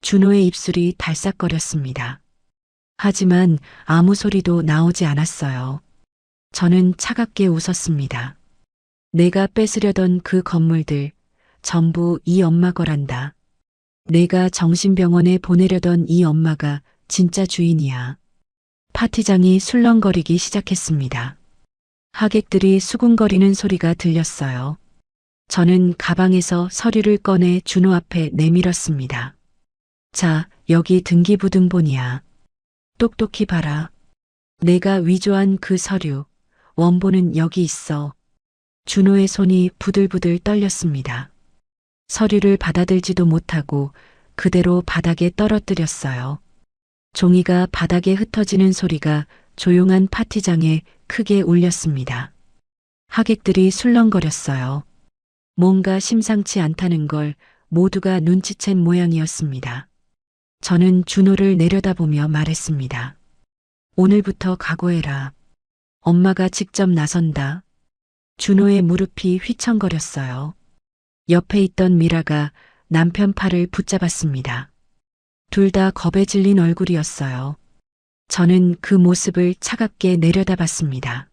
준호의 입술이 달싹거렸습니다. 하지만 아무 소리도 나오지 않았어요. 저는 차갑게 웃었습니다. 내가 뺏으려던 그 건물들 전부 이 엄마 거란다. 내가 정신병원에 보내려던 이 엄마가 진짜 주인이야. 파티장이 술렁거리기 시작했습니다. 하객들이 수군거리는 소리가 들렸어요. 저는 가방에서 서류를 꺼내 준호 앞에 내밀었습니다. 자, 여기 등기부등본이야. 똑똑히 봐라. 내가 위조한 그 서류, 원본은 여기 있어. 준호의 손이 부들부들 떨렸습니다. 서류를 받아들지도 못하고 그대로 바닥에 떨어뜨렸어요. 종이가 바닥에 흩어지는 소리가 조용한 파티장에 크게 울렸습니다. 하객들이 술렁거렸어요. 뭔가 심상치 않다는 걸 모두가 눈치챈 모양이었습니다. 저는 준호를 내려다보며 말했습니다. 오늘부터 각오해라. 엄마가 직접 나선다. 준호의 무릎이 휘청거렸어요. 옆에 있던 미라가 남편 팔을 붙잡았습니다. 둘 다 겁에 질린 얼굴이었어요. 저는 그 모습을 차갑게 내려다봤습니다.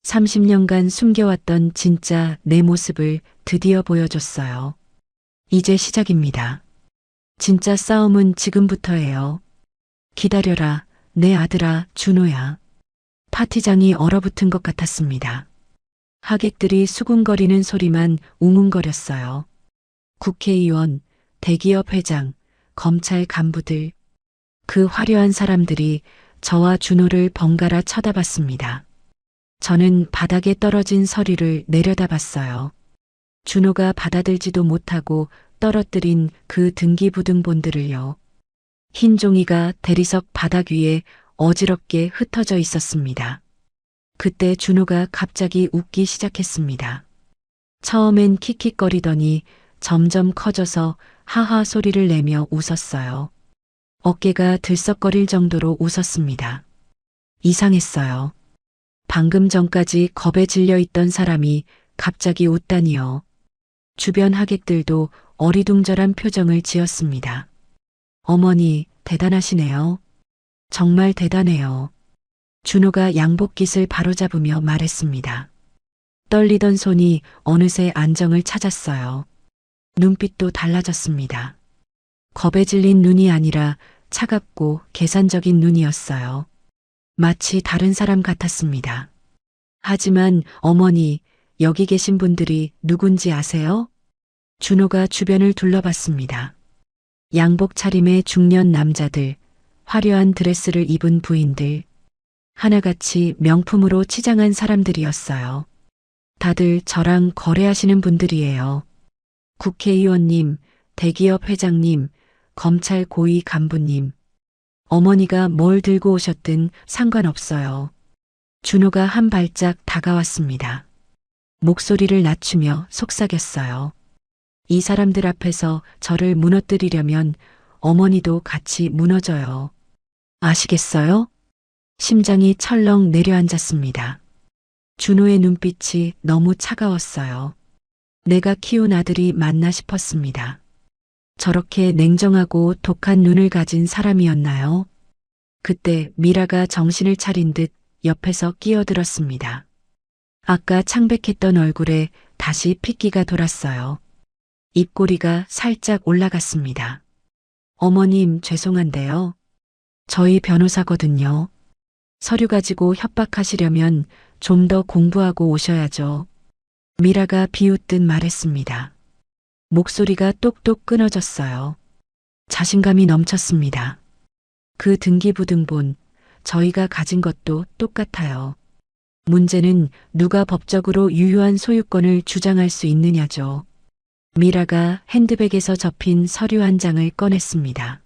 30년간 숨겨왔던 진짜 내 모습을 드디어 보여줬어요. 이제 시작입니다. 진짜 싸움은 지금부터예요. 기다려라, 내 아들아, 준호야. 파티장이 얼어붙은 것 같았습니다. 하객들이 수군거리는 소리만 웅웅거렸어요. 국회의원, 대기업 회장, 검찰 간부들, 그 화려한 사람들이 저와 준호를 번갈아 쳐다봤습니다. 저는 바닥에 떨어진 서류를 내려다봤어요. 준호가 받아들지도 못하고 떨어뜨린 그 등기부등본들을요. 흰 종이가 대리석 바닥 위에 어지럽게 흩어져 있었습니다. 그때 준호가 갑자기 웃기 시작했습니다. 처음엔 킥킥거리더니 점점 커져서 하하 소리를 내며 웃었어요. 어깨가 들썩거릴 정도로 웃었습니다. 이상했어요. 방금 전까지 겁에 질려 있던 사람이 갑자기 웃다니요. 주변 하객들도 어리둥절한 표정을 지었습니다. 어머니, 대단하시네요. 정말 대단해요. 준호가 양복깃을 바로잡으며 말했습니다. 떨리던 손이 어느새 안정을 찾았어요. 눈빛도 달라졌습니다. 겁에 질린 눈이 아니라 차갑고 계산적인 눈이었어요. 마치 다른 사람 같았습니다. 하지만 어머니, 여기 계신 분들이 누군지 아세요? 준호가 주변을 둘러봤습니다. 양복 차림의 중년 남자들, 화려한 드레스를 입은 부인들, 하나같이 명품으로 치장한 사람들이었어요. 다들 저랑 거래하시는 분들이에요. 국회의원님, 대기업 회장님, 검찰 고위 간부님. 어머니가 뭘 들고 오셨든 상관없어요. 준호가 한 발짝 다가왔습니다. 목소리를 낮추며 속삭였어요. 이 사람들 앞에서 저를 무너뜨리려면 어머니도 같이 무너져요. 아시겠어요? 심장이 철렁 내려앉았습니다. 준호의 눈빛이 너무 차가웠어요. 내가 키운 아들이 맞나 싶었습니다. 저렇게 냉정하고 독한 눈을 가진 사람이었나요? 그때 미라가 정신을 차린 듯 옆에서 끼어들었습니다. 아까 창백했던 얼굴에 다시 핏기가 돌았어요. 입꼬리가 살짝 올라갔습니다. 어머님, 죄송한데요. 저희 변호사거든요. 서류 가지고 협박하시려면 좀 더 공부하고 오셔야죠. 미라가 비웃듯 말했습니다. 목소리가 똑똑 끊어졌어요. 자신감이 넘쳤습니다. 그 등기부등본, 저희가 가진 것도 똑같아요. 문제는 누가 법적으로 유효한 소유권을 주장할 수 있느냐죠. 미라가 핸드백에서 접힌 서류 한 장을 꺼냈습니다.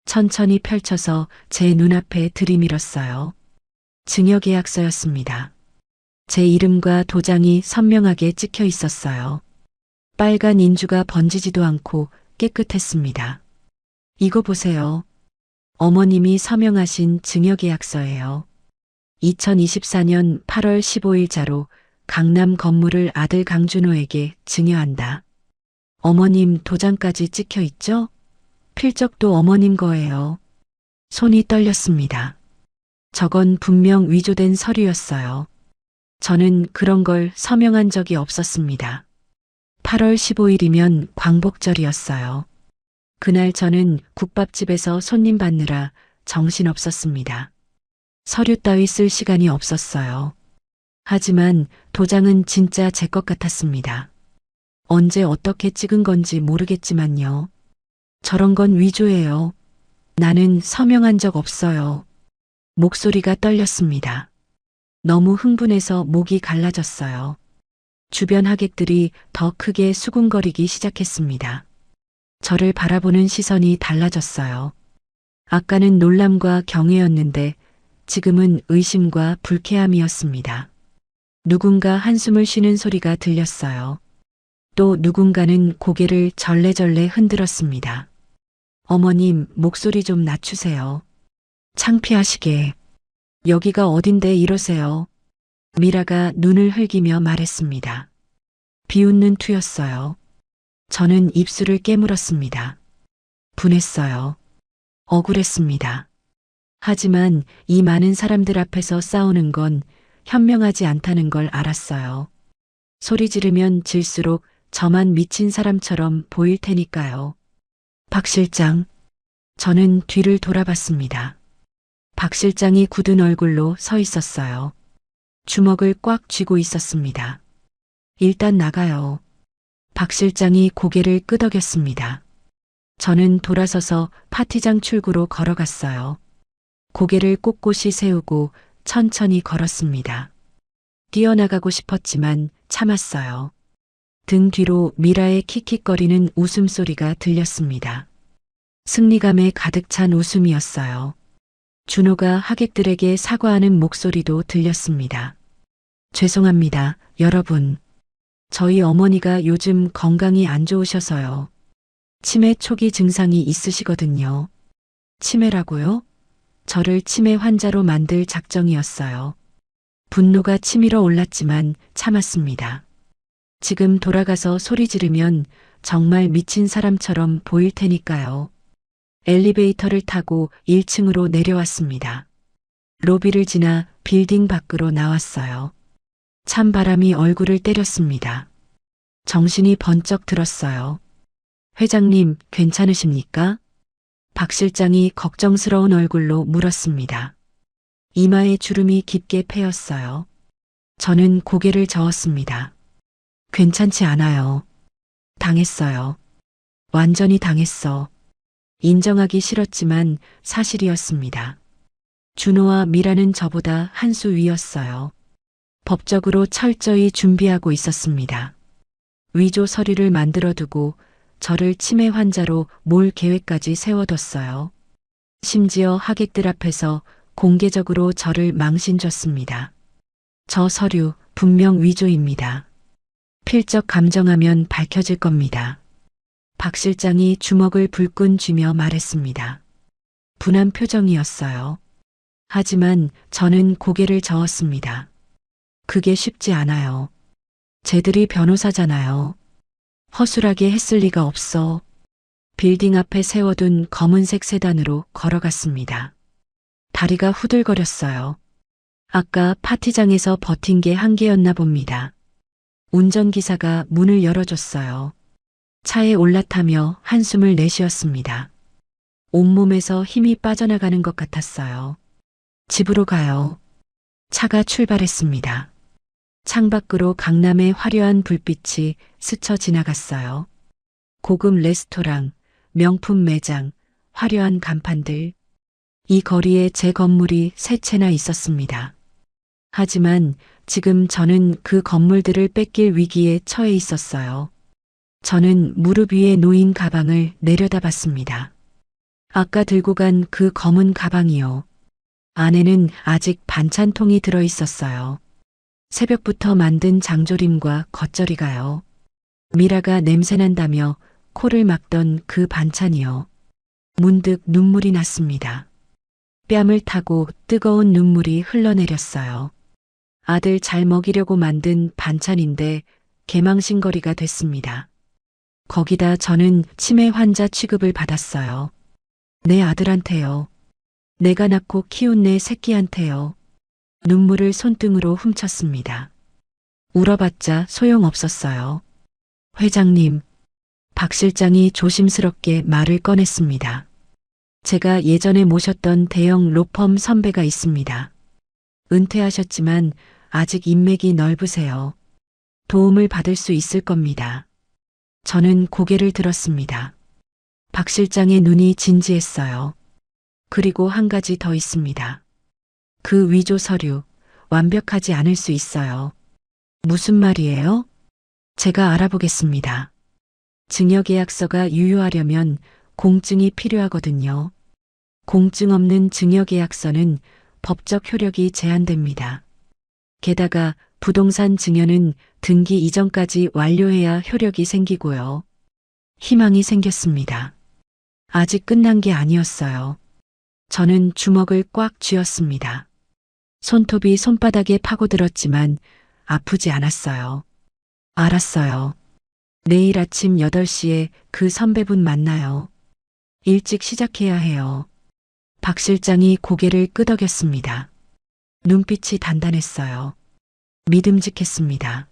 천천히 펼쳐서 제 눈앞에 들이밀었어요. 증여계약서였습니다. 제 이름과 도장이 선명하게 찍혀 있었어요. 빨간 인주가 번지지도 않고 깨끗했습니다. 이거 보세요. 어머님이 서명하신 증여계약서예요. 2024년 8월 15일자로 강남 건물을 아들 강준호에게 증여한다. 어머님 도장까지 찍혀 있죠? 필적도 어머님 거예요. 손이 떨렸습니다. 저건 분명 위조된 서류였어요. 저는 그런 걸 서명한 적이 없었습니다. 8월 15일이면 광복절이었어요. 그날 저는 국밥집에서 손님 받느라 정신없었습니다. 서류 따위 쓸 시간이 없었어요. 하지만 도장은 진짜 제 것 같았습니다. 언제 어떻게 찍은 건지 모르겠지만요. 저런 건 위조예요. 나는 서명한 적 없어요. 목소리가 떨렸습니다. 너무 흥분해서 목이 갈라졌어요. 주변 하객들이 더 크게 수군거리기 시작했습니다. 저를 바라보는 시선이 달라졌어요. 아까는 놀람과 경외였는데 지금은 의심과 불쾌함이었습니다. 누군가 한숨을 쉬는 소리가 들렸어요. 또 누군가는 고개를 절레절레 흔들었습니다. 어머님, 목소리 좀 낮추세요. 창피하시게. 여기가 어딘데 이러세요. 미라가 눈을 흘기며 말했습니다. 비웃는 투였어요. 저는 입술을 깨물었습니다. 분했어요. 억울했습니다. 하지만 이 많은 사람들 앞에서 싸우는 건 현명하지 않다는 걸 알았어요. 소리 지르면 질수록 저만 미친 사람처럼 보일 테니까요. 박 실장, 저는 뒤를 돌아봤습니다. 박 실장이 굳은 얼굴로 서 있었어요. 주먹을 꽉 쥐고 있었습니다. 일단 나가요. 박 실장이 고개를 끄덕였습니다. 저는 돌아서서 파티장 출구로 걸어갔어요. 고개를 꼿꼿이 세우고 천천히 걸었습니다. 뛰어나가고 싶었지만 참았어요. 등 뒤로 미라의 킥킥거리는 웃음소리가 들렸습니다. 승리감에 가득 찬 웃음이었어요. 준호가 하객들에게 사과하는 목소리도 들렸습니다. 죄송합니다, 여러분. 저희 어머니가 요즘 건강이 안 좋으셔서요. 치매 초기 증상이 있으시거든요. 치매라고요? 저를 치매 환자로 만들 작정이었어요. 분노가 치밀어 올랐지만 참았습니다. 지금 돌아가서 소리 지르면 정말 미친 사람처럼 보일 테니까요. 엘리베이터를 타고 1층으로 내려왔습니다. 로비를 지나 빌딩 밖으로 나왔어요. 찬바람이 얼굴을 때렸습니다. 정신이 번쩍 들었어요. 회장님, 괜찮으십니까? 박 실장이 걱정스러운 얼굴로 물었습니다. 이마에 주름이 깊게 패였어요. 저는 고개를 저었습니다. 괜찮지 않아요. 당했어요. 완전히 당했어. 인정하기 싫었지만 사실이었습니다. 준호와 미라는 저보다 한 수 위였어요. 법적으로 철저히 준비하고 있었습니다. 위조 서류를 만들어두고 저를 치매 환자로 몰 계획까지 세워뒀어요. 심지어 하객들 앞에서 공개적으로 저를 망신줬습니다. 저 서류 분명 위조입니다. 필적 감정하면 밝혀질 겁니다. 박 실장이 주먹을 불끈 쥐며 말했습니다. 분한 표정이었어요. 하지만 저는 고개를 저었습니다. 그게 쉽지 않아요. 쟤들이 변호사잖아요. 허술하게 했을 리가 없어. 빌딩 앞에 세워둔 검은색 세단으로 걸어갔습니다. 다리가 후들거렸어요. 아까 파티장에서 버틴 게 한계였나 봅니다. 운전기사가 문을 열어줬어요. 차에 올라타며 한숨을 내쉬었습니다. 온몸에서 힘이 빠져나가는 것 같았어요. 집으로 가요. 차가 출발했습니다. 창밖으로 강남의 화려한 불빛이 스쳐 지나갔어요. 고급 레스토랑, 명품 매장, 화려한 간판들. 이 거리에 제 건물이 세 채나 있었습니다. 하지만 지금 저는 그 건물들을 뺏길 위기에 처해 있었어요. 저는 무릎 위에 놓인 가방을 내려다봤습니다. 아까 들고 간 그 검은 가방이요. 안에는 아직 반찬통이 들어 있었어요. 새벽부터 만든 장조림과 겉절이가요. 미라가 냄새난다며 코를 막던 그 반찬이요. 문득 눈물이 났습니다. 뺨을 타고 뜨거운 눈물이 흘러내렸어요. 아들 잘 먹이려고 만든 반찬인데 개망신거리가 됐습니다. 거기다 저는 치매 환자 취급을 받았어요. 내 아들한테요. 내가 낳고 키운 내 새끼한테요. 눈물을 손등으로 훔쳤습니다. 울어봤자 소용없었어요. 회장님, 박 실장이 조심스럽게 말을 꺼냈습니다. 제가 예전에 모셨던 대형 로펌 선배가 있습니다. 은퇴하셨지만 아직 인맥이 넓으세요. 도움을 받을 수 있을 겁니다. 저는 고개를 들었습니다. 박 실장의 눈이 진지했어요. 그리고 한 가지 더 있습니다. 그 위조 서류 완벽하지 않을 수 있어요. 무슨 말이에요? 제가 알아보겠습니다. 증여계약서가 유효하려면 공증이 필요하거든요. 공증 없는 증여계약서는 법적 효력이 제한됩니다. 게다가 부동산 증여는 등기 이전까지 완료해야 효력이 생기고요. 희망이 생겼습니다. 아직 끝난 게 아니었어요. 저는 주먹을 꽉 쥐었습니다. 손톱이 손바닥에 파고들었지만 아프지 않았어요. 알았어요. 내일 아침 8시에 그 선배분 만나요. 일찍 시작해야 해요. 박 실장이 고개를 끄덕였습니다. 눈빛이 단단했어요. 믿음직했습니다.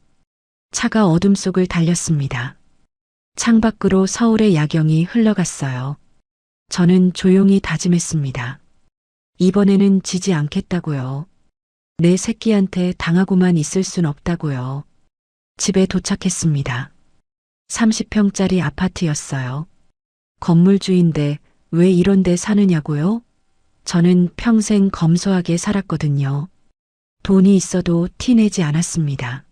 차가 어둠 속을 달렸습니다. 창밖으로 서울의 야경이 흘러갔어요. 저는 조용히 다짐했습니다. 이번에는 지지 않겠다고요. 내 새끼한테 당하고만 있을 순 없다고요. 집에 도착했습니다. 30평짜리 아파트였어요. 건물주인데 왜 이런 데 사느냐고요? 저는 평생 검소하게 살았거든요. 돈이 있어도 티내지 않았습니다.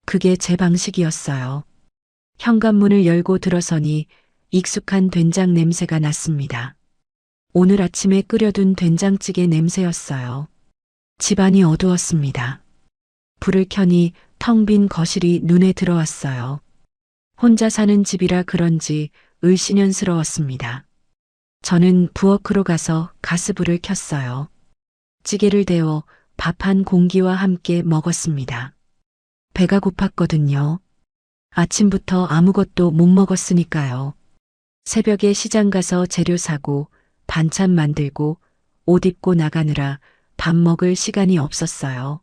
그게 제 방식이었어요. 현관문을 열고 들어서니 익숙한 된장 냄새가 났습니다. 오늘 아침에 끓여둔 된장찌개 냄새였어요. 집안이 어두웠습니다. 불을 켜니 텅 빈 거실이 눈에 들어왔어요. 혼자 사는 집이라 그런지 을씨년스러웠습니다. 저는 부엌으로 가서 가스불을 켰어요. 찌개를 데워 밥 한 공기와 함께 먹었습니다. 배가 고팠거든요. 아침부터 아무것도 못 먹었으니까요. 새벽에 시장 가서 재료 사고 반찬 만들고 옷 입고 나가느라 밥 먹을 시간이 없었어요.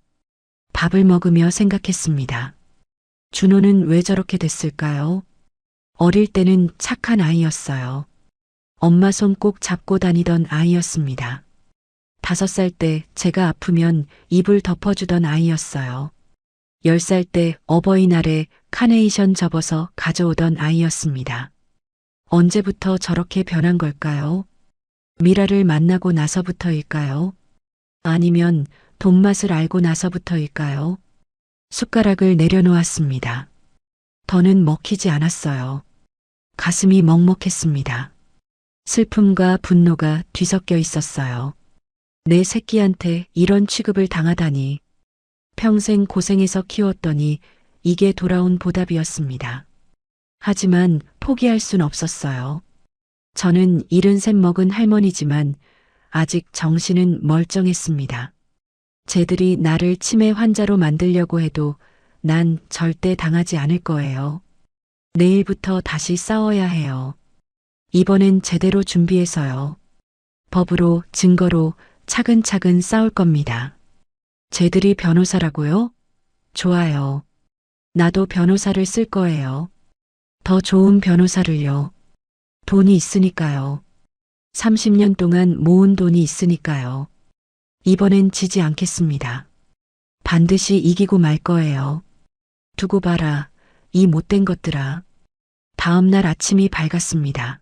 밥을 먹으며 생각했습니다. 준호는 왜 저렇게 됐을까요? 어릴 때는 착한 아이였어요. 엄마 손 꼭 잡고 다니던 아이였습니다. 5살 때 제가 아프면 이불 덮어주던 아이였어요. 10살 때 어버이날에 카네이션 접어서 가져오던 아이였습니다. 언제부터 저렇게 변한 걸까요? 미라를 만나고 나서부터일까요? 아니면 돈맛을 알고 나서부터일까요? 숟가락을 내려놓았습니다. 더는 먹히지 않았어요. 가슴이 먹먹했습니다. 슬픔과 분노가 뒤섞여 있었어요. 내 새끼한테 이런 취급을 당하다니. 평생 고생해서 키웠더니 이게 돌아온 보답이었습니다. 하지만 포기할 순 없었어요. 저는 73 먹은 할머니지만 아직 정신은 멀쩡했습니다. 쟤들이 나를 치매 환자로 만들려고 해도 난 절대 당하지 않을 거예요. 내일부터 다시 싸워야 해요. 이번엔 제대로 준비해서요. 법으로, 증거로 차근차근 싸울 겁니다. 쟤들이 변호사라고요? 좋아요. 나도 변호사를 쓸 거예요. 더 좋은 변호사를요. 돈이 있으니까요. 30년 동안 모은 돈이 있으니까요. 이번엔 지지 않겠습니다. 반드시 이기고 말 거예요. 두고 봐라, 이 못된 것들아. 다음 날 아침이 밝았습니다.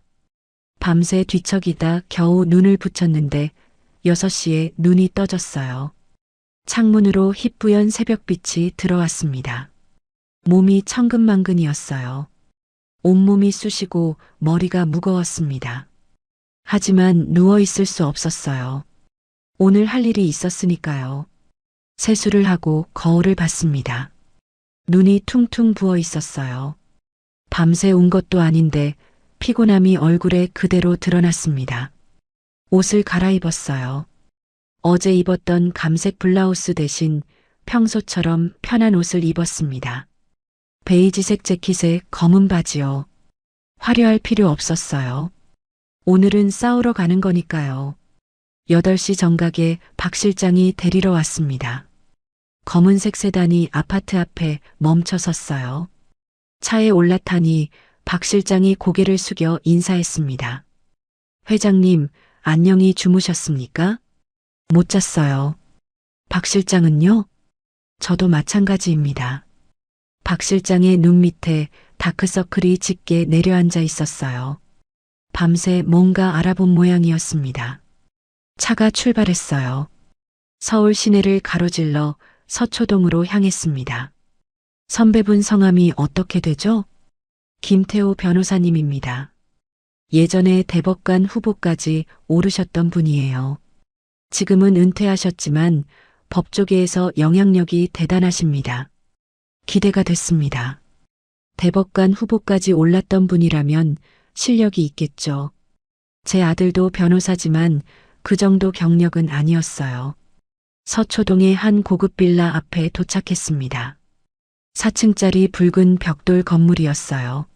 밤새 뒤척이다 겨우 눈을 붙였는데 6시에 눈이 떠졌어요. 창문으로 희뿌연 새벽빛이 들어왔습니다. 몸이 천근만근이었어요. 온몸이 쑤시고 머리가 무거웠습니다. 하지만 누워있을 수 없었어요. 오늘 할 일이 있었으니까요. 세수를 하고 거울을 봤습니다. 눈이 퉁퉁 부어 있었어요. 밤새 운 것도 아닌데 피곤함이 얼굴에 그대로 드러났습니다. 옷을 갈아입었어요. 어제 입었던 감색 블라우스 대신 평소처럼 편한 옷을 입었습니다. 베이지색 재킷에 검은 바지요. 화려할 필요 없었어요. 오늘은 싸우러 가는 거니까요. 8시 정각에 박 실장이 데리러 왔습니다. 검은색 세단이 아파트 앞에 멈춰 섰어요. 차에 올라타니 박 실장이 고개를 숙여 인사했습니다. 회장님, 안녕히 주무셨습니까? 못 잤어요. 박 실장은요? 저도 마찬가지입니다. 박 실장의 눈 밑에 다크서클이 짙게 내려앉아 있었어요. 밤새 뭔가 알아본 모양이었습니다. 차가 출발했어요. 서울 시내를 가로질러 서초동으로 향했습니다. 선배분 성함이 어떻게 되죠? 김태호 변호사님입니다. 예전에 대법관 후보까지 오르셨던 분이에요. 지금은 은퇴하셨지만 법조계에서 영향력이 대단하십니다. 기대가 됐습니다. 대법관 후보까지 올랐던 분이라면 실력이 있겠죠. 제 아들도 변호사지만 그 정도 경력은 아니었어요. 서초동의 한 고급 빌라 앞에 도착했습니다. 4층짜리 붉은 벽돌 건물이었어요.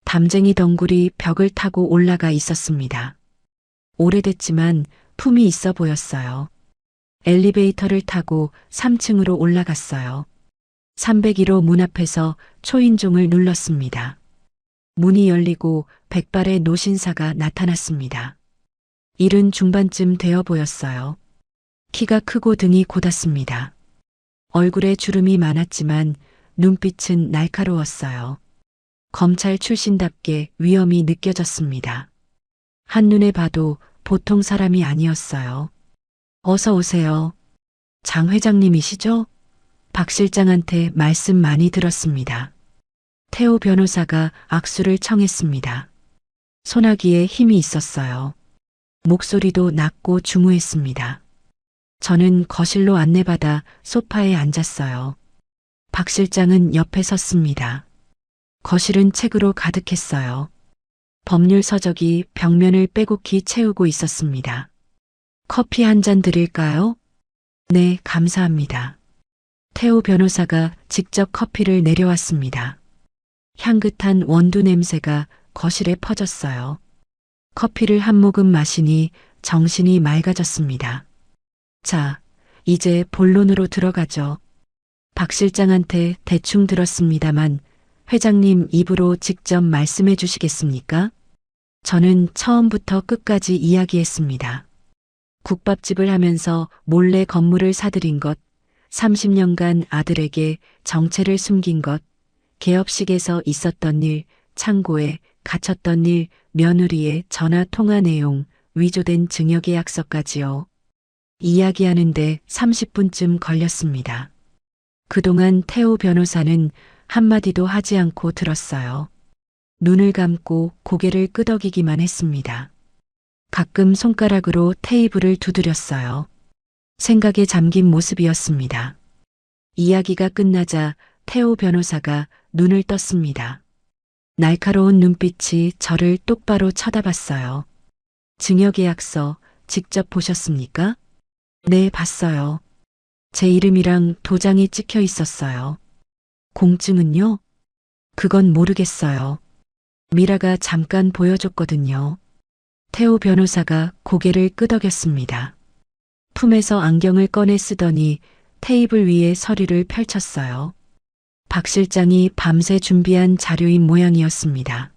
담쟁이 덩굴이 벽을 타고 올라가 있었습니다. 오래됐지만 품이 있어 보였어요. 엘리베이터를 타고 3층으로 올라갔어요. 301호 문 앞에서 초인종을 눌렀습니다. 문이 열리고 백발의 노신사가 나타났습니다. 일은 중반쯤 되어 보였어요. 키가 크고 등이 고닫습니다. 얼굴에 주름이 많았지만 눈빛은 날카로웠어요. 검찰 출신답게 위엄이 느껴졌습니다. 한눈에 봐도 보통 사람이 아니었어요. 어서 오세요. 장 회장님이시죠? 박 실장한테 말씀 많이 들었습니다. 태호 변호사가 악수를 청했습니다. 소나기에 힘이 있었어요. 목소리도 낮고 중후했습니다. 저는 거실로 안내받아 소파에 앉았어요. 박 실장은 옆에 섰습니다. 거실은 책으로 가득했어요. 법률 서적이 벽면을 빼곡히 채우고 있었습니다. 커피 한 잔 드릴까요? 네, 감사합니다. 태우 변호사가 직접 커피를 내려왔습니다. 향긋한 원두 냄새가 거실에 퍼졌어요. 커피를 한 모금 마시니 정신이 맑아졌습니다. 자, 이제 본론으로 들어가죠. 박 실장한테 대충 들었습니다만 회장님 입으로 직접 말씀해 주시겠습니까? 저는 처음부터 끝까지 이야기했습니다. 국밥집을 하면서 몰래 건물을 사들인 것, 30년간 아들에게 정체를 숨긴 것, 개업식에서 있었던 일, 창고에 갇혔던 일, 며느리의 전화 통화 내용, 위조된 증여계약서까지요. 이야기하는데 30분쯤 걸렸습니다. 그동안 태우 변호사는 한마디도 하지 않고 들었어요. 눈을 감고 고개를 끄덕이기만 했습니다. 가끔 손가락으로 테이블을 두드렸어요. 생각에 잠긴 모습이었습니다. 이야기가 끝나자 태우 변호사가 눈을 떴습니다. 날카로운 눈빛이 저를 똑바로 쳐다봤어요. 증여계약서 직접 보셨습니까? 네, 봤어요. 제 이름이랑 도장이 찍혀 있었어요. 공증은요? 그건 모르겠어요. 미라가 잠깐 보여줬거든요. 태우 변호사가 고개를 끄덕였습니다. 품에서 안경을 꺼내 쓰더니 테이블 위에 서류를 펼쳤어요. 박 실장이 밤새 준비한 자료인 모양이었습니다.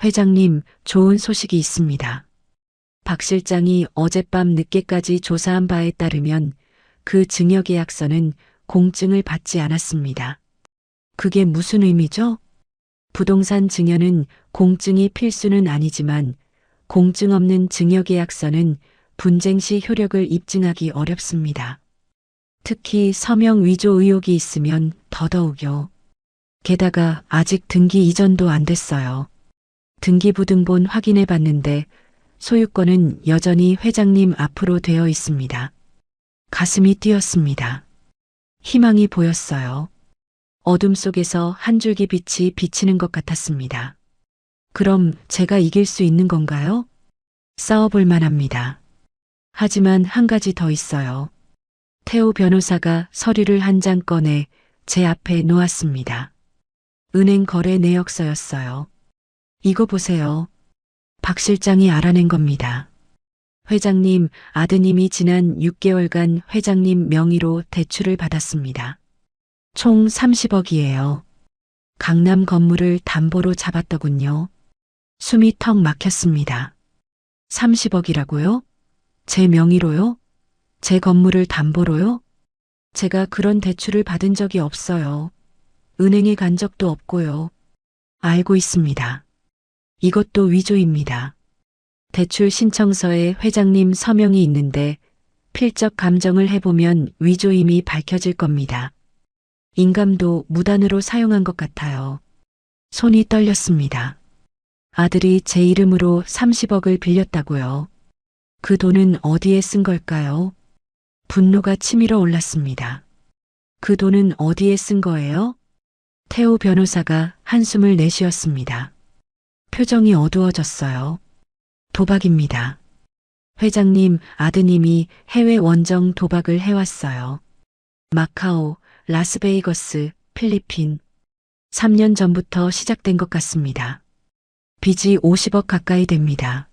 회장님, 좋은 소식이 있습니다. 박 실장이 어젯밤 늦게까지 조사한 바에 따르면 그 증여계약서는 공증을 받지 않았습니다. 그게 무슨 의미죠? 부동산 증여는 공증이 필수는 아니지만 공증 없는 증여계약서는 분쟁 시 효력을 입증하기 어렵습니다. 특히 서명 위조 의혹이 있으면 더더욱요. 게다가 아직 등기 이전도 안 됐어요. 등기부등본 확인해 봤는데 소유권은 여전히 회장님 앞으로 되어 있습니다. 가슴이 뛰었습니다. 희망이 보였어요. 어둠 속에서 한 줄기 빛이 비치는 것 같았습니다. 그럼 제가 이길 수 있는 건가요? 싸워볼 만합니다. 하지만 한 가지 더 있어요. 태우 변호사가 서류를 한 장 꺼내 제 앞에 놓았습니다. 은행 거래 내역서였어요. 이거 보세요. 박 실장이 알아낸 겁니다. 회장님, 아드님이 지난 6개월간 회장님 명의로 대출을 받았습니다. 총 30억이에요. 강남 건물을 담보로 잡았더군요. 숨이 턱 막혔습니다. 30억이라고요? 제 명의로요? 제 건물을 담보로요? 제가 그런 대출을 받은 적이 없어요. 은행에 간 적도 없고요. 알고 있습니다. 이것도 위조입니다. 대출 신청서에 회장님 서명이 있는데 필적 감정을 해보면 위조임이 밝혀질 겁니다. 인감도 무단으로 사용한 것 같아요. 손이 떨렸습니다. 아들이 제 이름으로 30억을 빌렸다고요. 그 돈은 어디에 쓴 걸까요? 분노가 치밀어 올랐습니다. 그 돈은 어디에 쓴 거예요? 태우 변호사가 한숨을 내쉬었습니다. 표정이 어두워졌어요. 도박입니다. 회장님, 아드님이 해외 원정 도박을 해왔어요. 마카오, 라스베이거스, 필리핀. 3년 전부터 시작된 것 같습니다. 빚이 50억 가까이 됩니다.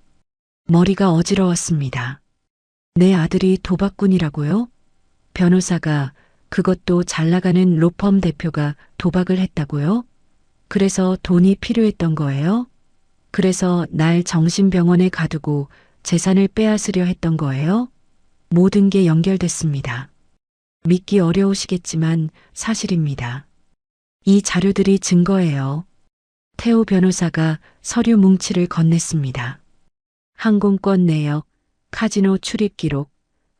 머리가 어지러웠습니다. 내 아들이 도박꾼이라고요? 변호사가 그것도 잘 나가는 로펌 대표가 도박을 했다고요? 그래서 돈이 필요했던 거예요? 그래서 날 정신병원에 가두고 재산을 빼앗으려 했던 거예요? 모든 게 연결됐습니다. 믿기 어려우시겠지만 사실입니다. 이 자료들이 증거예요. 태우 변호사가 서류 뭉치를 건넸습니다. 항공권 내역, 카지노 출입 기록,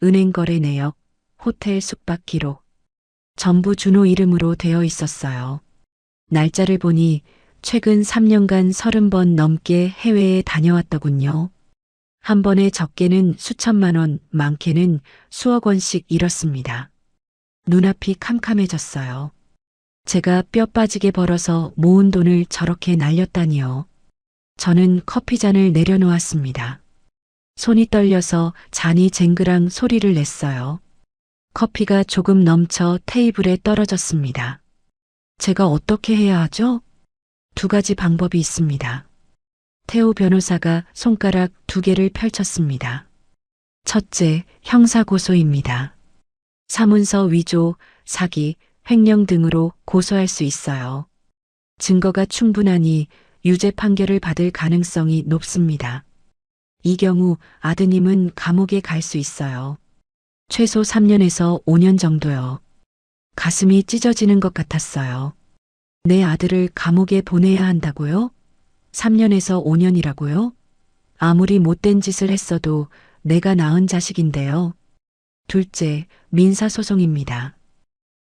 은행 거래 내역, 호텔 숙박 기록. 전부 준호 이름으로 되어 있었어요. 날짜를 보니 최근 3년간 30번 넘게 해외에 다녀왔더군요. 한 번에 적게는 수천만 원, 많게는 수억 원씩 잃었습니다. 눈앞이 캄캄해졌어요. 제가 뼈 빠지게 벌어서 모은 돈을 저렇게 날렸다니요. 저는 커피잔을 내려놓았습니다. 손이 떨려서 잔이 쟁그랑 소리를 냈어요. 커피가 조금 넘쳐 테이블에 떨어졌습니다. 제가 어떻게 해야 하죠? 두 가지 방법이 있습니다. 태우 변호사가 손가락 두 개를 펼쳤습니다. 첫째, 형사고소입니다. 사문서 위조, 사기, 횡령 등으로 고소할 수 있어요. 증거가 충분하니 유죄 판결을 받을 가능성이 높습니다. 이 경우 아드님은 감옥에 갈 수 있어요. 최소 3년에서 5년 정도요. 가슴이 찢어지는 것 같았어요. 내 아들을 감옥에 보내야 한다고요? 3년에서 5년이라고요? 아무리 못된 짓을 했어도 내가 낳은 자식인데요. 둘째, 민사소송입니다.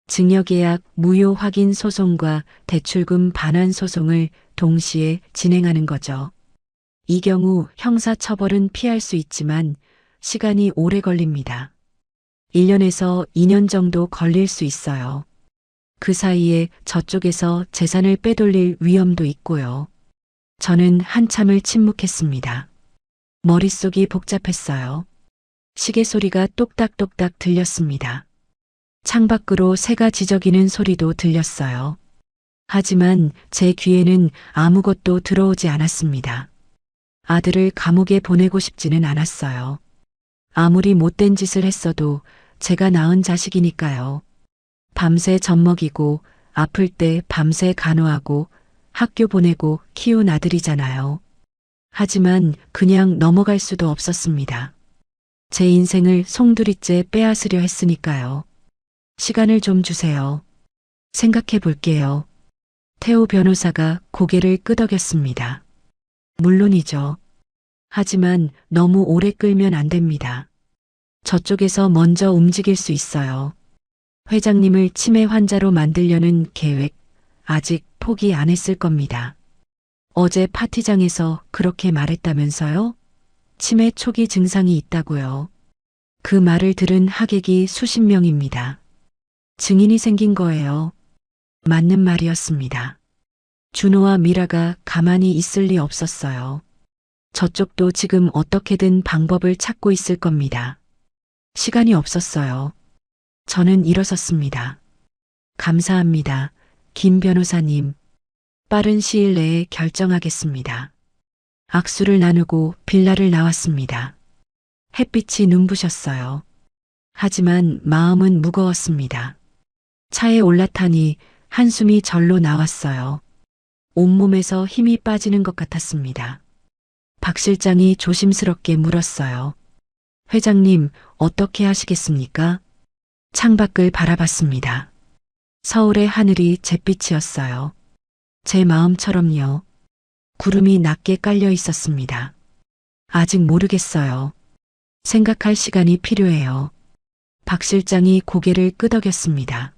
증여계약 무효 확인 소송과 대출금 반환 소송을 동시에 진행하는 거죠. 이 경우 형사처벌은 피할 수 있지만 시간이 오래 걸립니다. 1년에서 2년 정도 걸릴 수 있어요. 그 사이에 저쪽에서 재산을 빼돌릴 위험도 있고요. 저는 한참을 침묵했습니다. 머릿속이 복잡했어요. 시계 소리가 똑딱똑딱 들렸습니다. 창밖으로 새가 지저귀는 소리도 들렸어요. 하지만 제 귀에는 아무것도 들어오지 않았습니다. 아들을 감옥에 보내고 싶지는 않았어요. 아무리 못된 짓을 했어도 제가 낳은 자식이니까요. 밤새 젖먹이고 아플 때 밤새 간호하고 학교 보내고 키운 아들이잖아요. 하지만 그냥 넘어갈 수도 없었습니다. 제 인생을 송두리째 빼앗으려 했으니까요. 시간을 좀 주세요. 생각해 볼게요. 태우 변호사가 고개를 끄덕였습니다. 물론이죠. 하지만 너무 오래 끌면 안 됩니다. 저쪽에서 먼저 움직일 수 있어요. 회장님을 치매 환자로 만들려는 계획 아직 포기 안 했을 겁니다. 어제 파티장에서 그렇게 말했다면서요? 치매 초기 증상이 있다고요. 그 말을 들은 하객이 수십 명입니다. 증인이 생긴 거예요. 맞는 말이었습니다. 준호와 미라가 가만히 있을 리 없었어요. 저쪽도 지금 어떻게든 방법을 찾고 있을 겁니다. 시간이 없었어요. 저는 일어섰습니다. 감사합니다. 김 변호사님. 빠른 시일 내에 결정하겠습니다. 악수를 나누고 빌라를 나왔습니다. 햇빛이 눈부셨어요. 하지만 마음은 무거웠습니다. 차에 올라타니 한숨이 절로 나왔어요. 온몸에서 힘이 빠지는 것 같았습니다. 박 실장이 조심스럽게 물었어요. 회장님, 어떻게 하시겠습니까? 창밖을 바라봤습니다. 서울의 하늘이 잿빛이었어요. 제 마음처럼요. 구름이 낮게 깔려 있었습니다. 아직 모르겠어요. 생각할 시간이 필요해요. 박 실장이 고개를 끄덕였습니다.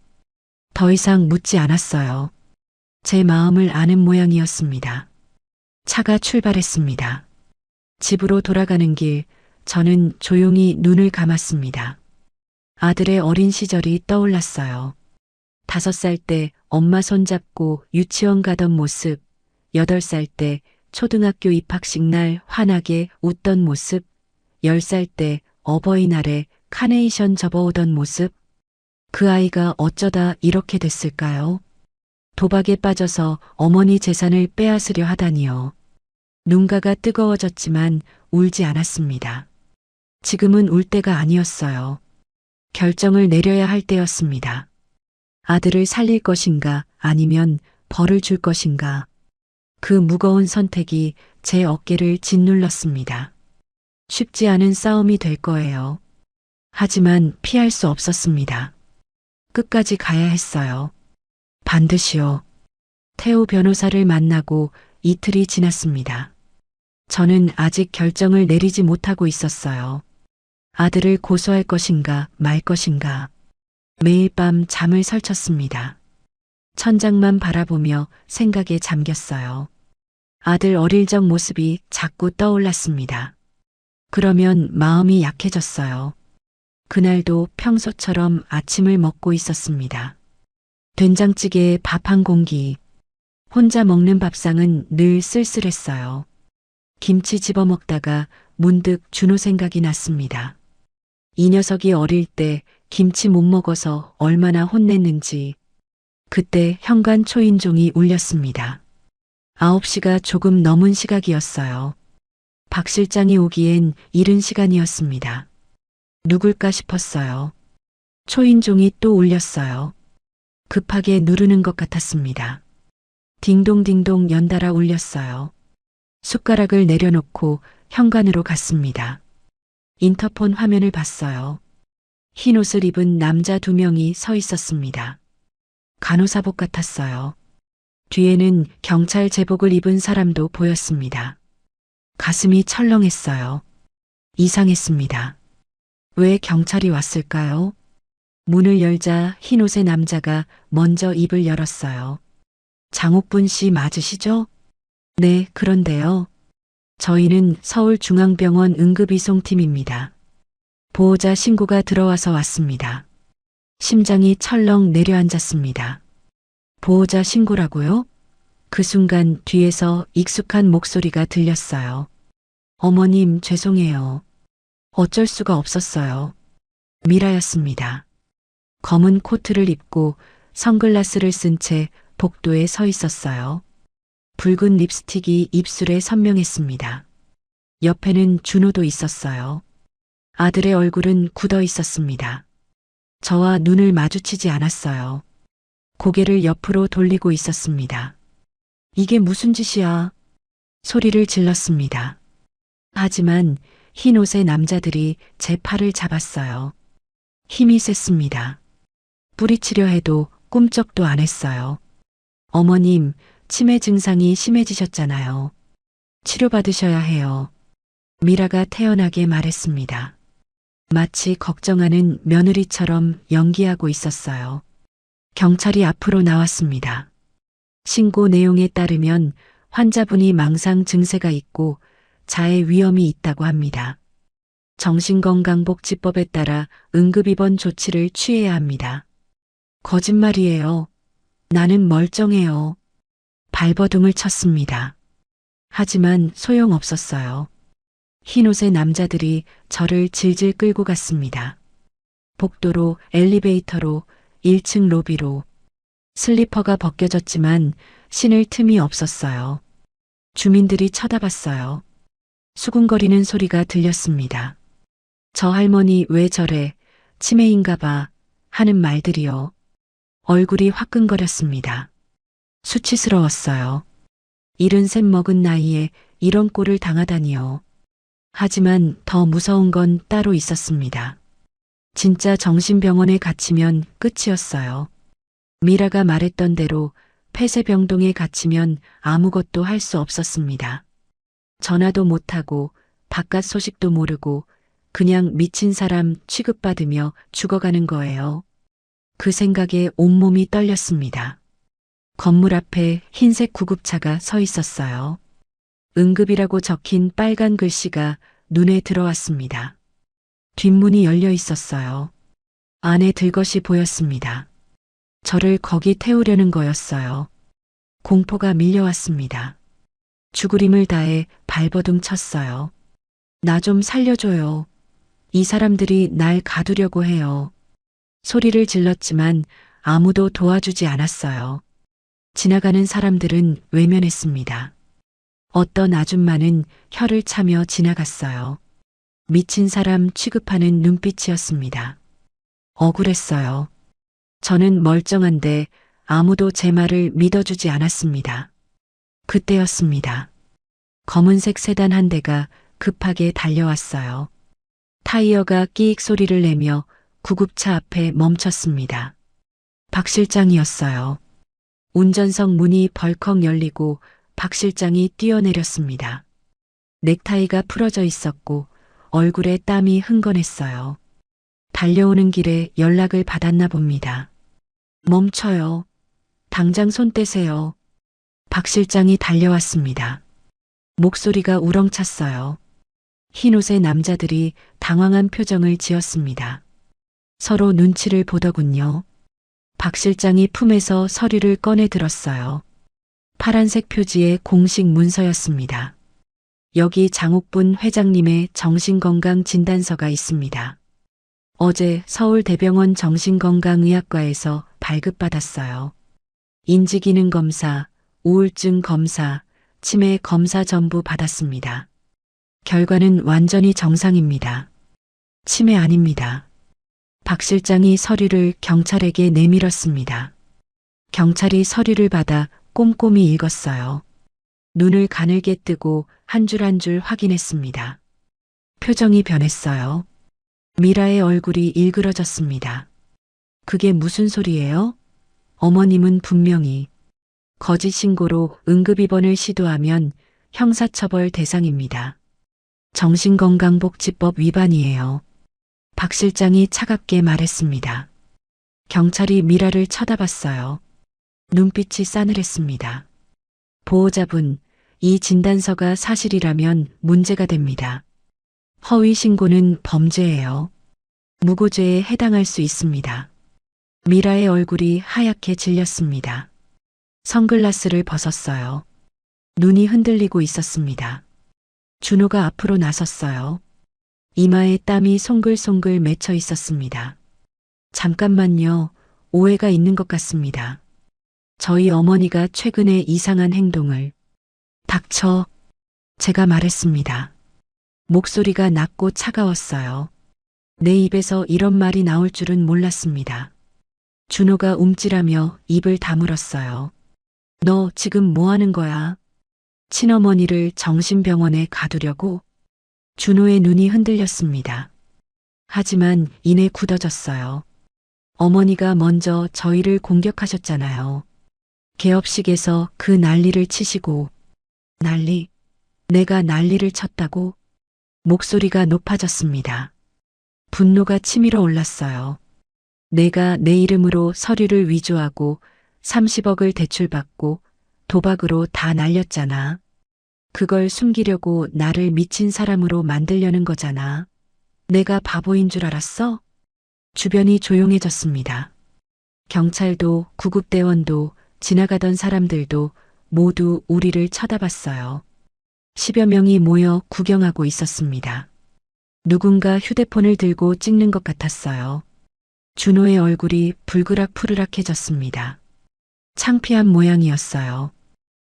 더 이상 묻지 않았어요. 제 마음을 아는 모양이었습니다. 차가 출발했습니다. 집으로 돌아가는 길, 저는 조용히 눈을 감았습니다. 아들의 어린 시절이 떠올랐어요. 5살 때 엄마 손잡고 유치원 가던 모습, 8살 때 초등학교 입학식 날 환하게 웃던 모습, 10살 때 어버이날에 카네이션 접어오던 모습. 그 아이가 어쩌다 이렇게 됐을까요? 도박에 빠져서 어머니 재산을 빼앗으려 하다니요. 눈가가 뜨거워졌지만 울지 않았습니다. 지금은 울 때가 아니었어요. 결정을 내려야 할 때였습니다. 아들을 살릴 것인가 아니면 벌을 줄 것인가. 그 무거운 선택이 제 어깨를 짓눌렀습니다. 쉽지 않은 싸움이 될 거예요. 하지만 피할 수 없었습니다. 끝까지 가야 했어요. 반드시요. 태우 변호사를 만나고 이틀이 지났습니다. 저는 아직 결정을 내리지 못하고 있었어요. 아들을 고소할 것인가 말 것인가. 매일 밤 잠을 설쳤습니다. 천장만 바라보며 생각에 잠겼어요. 아들 어릴 적 모습이 자꾸 떠올랐습니다. 그러면 마음이 약해졌어요. 그날도 평소처럼 아침을 먹고 있었습니다. 된장찌개에 밥 한 공기. 혼자 먹는 밥상은 늘 쓸쓸했어요. 김치 집어먹다가 문득 준호 생각이 났습니다. 이 녀석이 어릴 때 김치 못 먹어서 얼마나 혼냈는지. 그때 현관 초인종이 울렸습니다. 9시가 조금 넘은 시각이었어요. 박 실장이 오기엔 이른 시간이었습니다. 누굴까 싶었어요. 초인종이 또 울렸어요. 급하게 누르는 것 같았습니다. 딩동딩동 연달아 울렸어요. 숟가락을 내려놓고 현관으로 갔습니다. 인터폰 화면을 봤어요. 흰 옷을 입은 남자 2명이 서 있었습니다. 간호사복 같았어요. 뒤에는 경찰 제복을 입은 사람도 보였습니다. 가슴이 철렁했어요. 이상했습니다. 왜 경찰이 왔을까요? 문을 열자 흰 옷의 남자가 먼저 입을 열었어요. 장옥분 씨 맞으시죠? 네, 그런데요. 저희는 서울중앙병원 응급이송팀입니다. 보호자 신고가 들어와서 왔습니다. 심장이 철렁 내려앉았습니다. 보호자 신고라고요? 그 순간 뒤에서 익숙한 목소리가 들렸어요. 어머님, 죄송해요. 어쩔 수가 없었어요. 미라였습니다. 검은 코트를 입고 선글라스를 쓴 채 복도에 서 있었어요. 붉은 립스틱이 입술에 선명했습니다. 옆에는 준호도 있었어요. 아들의 얼굴은 굳어 있었습니다. 저와 눈을 마주치지 않았어요. 고개를 옆으로 돌리고 있었습니다. 이게 무슨 짓이야? 소리를 질렀습니다. 하지만 흰 옷의 남자들이 제 팔을 잡았어요. 힘이 셌습니다. 뿌리치려 해도 꿈쩍도 안 했어요. 어머님, 치매 증상이 심해지셨잖아요. 치료받으셔야 해요. 미라가 태연하게 말했습니다. 마치 걱정하는 며느리처럼 연기하고 있었어요. 경찰이 앞으로 나왔습니다. 신고 내용에 따르면 환자분이 망상 증세가 있고 자해 위험이 있다고 합니다. 정신건강복지법에 따라 응급입원 조치를 취해야 합니다. 거짓말이에요. 나는 멀쩡해요. 발버둥을 쳤습니다. 하지만 소용없었어요. 흰 옷의 남자들이 저를 질질 끌고 갔습니다. 복도로, 엘리베이터로, 1층 로비로. 슬리퍼가 벗겨졌지만 신을 틈이 없었어요. 주민들이 쳐다봤어요. 수군거리는 소리가 들렸습니다. 저 할머니 왜 저래? 치매인가 봐. 하는 말들이요. 얼굴이 화끈거렸습니다. 수치스러웠어요. 73 먹은 나이에 이런 꼴을 당하다니요. 하지만 더 무서운 건 따로 있었습니다. 진짜 정신병원에 갇히면 끝이었어요. 미라가 말했던 대로 폐쇄병동에 갇히면 아무것도 할 수 없었습니다. 전화도 못하고 바깥 소식도 모르고 그냥 미친 사람 취급받으며 죽어가는 거예요. 그 생각에 온몸이 떨렸습니다. 건물 앞에 흰색 구급차가 서 있었어요. 응급이라고 적힌 빨간 글씨가 눈에 들어왔습니다. 뒷문이 열려 있었어요. 안에 들것이 보였습니다. 저를 거기 태우려는 거였어요. 공포가 밀려왔습니다. 죽으림을 다해 발버둥 쳤어요. 나 좀 살려줘요. 이 사람들이 날 가두려고 해요. 소리를 질렀지만 아무도 도와주지 않았어요. 지나가는 사람들은 외면했습니다. 어떤 아줌마는 혀를 차며 지나갔어요. 미친 사람 취급하는 눈빛이었습니다. 억울했어요. 저는 멀쩡한데 아무도 제 말을 믿어주지 않았습니다. 그때였습니다. 검은색 세단 한 대가 급하게 달려왔어요. 타이어가 끼익 소리를 내며 구급차 앞에 멈췄습니다. 박 실장이었어요. 운전석 문이 벌컥 열리고 박 실장이 뛰어내렸습니다. 넥타이가 풀어져 있었고 얼굴에 땀이 흥건했어요. 달려오는 길에 연락을 받았나 봅니다. 멈춰요. 당장 손 떼세요. 박 실장이 달려왔습니다. 목소리가 우렁찼어요. 흰 옷의 남자들이 당황한 표정을 지었습니다. 서로 눈치를 보더군요. 박 실장이 품에서 서류를 꺼내 들었어요. 파란색 표지의 공식 문서였습니다. 여기 장옥분 회장님의 정신건강 진단서가 있습니다. 어제 서울대병원 정신건강의학과에서 발급받았어요. 인지기능 검사, 우울증 검사, 치매 검사 전부 받았습니다. 결과는 완전히 정상입니다. 치매 아닙니다. 박 실장이 서류를 경찰에게 내밀었습니다. 경찰이 서류를 받아 꼼꼼히 읽었어요. 눈을 가늘게 뜨고 한 줄 한 줄 확인했습니다. 표정이 변했어요. 미라의 얼굴이 일그러졌습니다. 그게 무슨 소리예요? 어머님은 분명히 거짓 신고로 응급입원을 시도하면 형사처벌 대상입니다. 정신건강복지법 위반이에요. 박 실장이 차갑게 말했습니다. 경찰이 미라를 쳐다봤어요. 눈빛이 싸늘했습니다. 보호자분, 이 진단서가 사실이라면 문제가 됩니다. 허위 신고는 범죄예요. 무고죄에 해당할 수 있습니다. 미라의 얼굴이 하얗게 질렸습니다. 선글라스를 벗었어요. 눈이 흔들리고 있었습니다. 준호가 앞으로 나섰어요. 이마에 땀이 송글송글 맺혀 있었습니다. 잠깐만요. 오해가 있는 것 같습니다. 저희 어머니가 최근에 이상한 행동을. 닥쳐. 제가 말했습니다. 목소리가 낮고 차가웠어요. 내 입에서 이런 말이 나올 줄은 몰랐습니다. 준호가 움찔하며 입을 다물었어요. 너 지금 뭐 하는 거야? 친어머니를 정신병원에 가두려고? 준호의 눈이 흔들렸습니다. 하지만 이내 굳어졌어요. 어머니가 먼저 저희를 공격하셨잖아요. 개업식에서 그 난리를 치시고. 난리? 내가 난리를 쳤다고? 목소리가 높아졌습니다. 분노가 치밀어 올랐어요. 내가 내 이름으로 서류를 위조하고 30억을 대출받고 도박으로 다 날렸잖아. 그걸 숨기려고 나를 미친 사람으로 만들려는 거잖아. 내가 바보인 줄 알았어? 주변이 조용해졌습니다. 경찰도 구급대원도 지나가던 사람들도 모두 우리를 쳐다봤어요. 10여 명이 모여 구경하고 있었습니다. 누군가 휴대폰을 들고 찍는 것 같았어요. 준호의 얼굴이 불그락푸르락해졌습니다. 창피한 모양이었어요.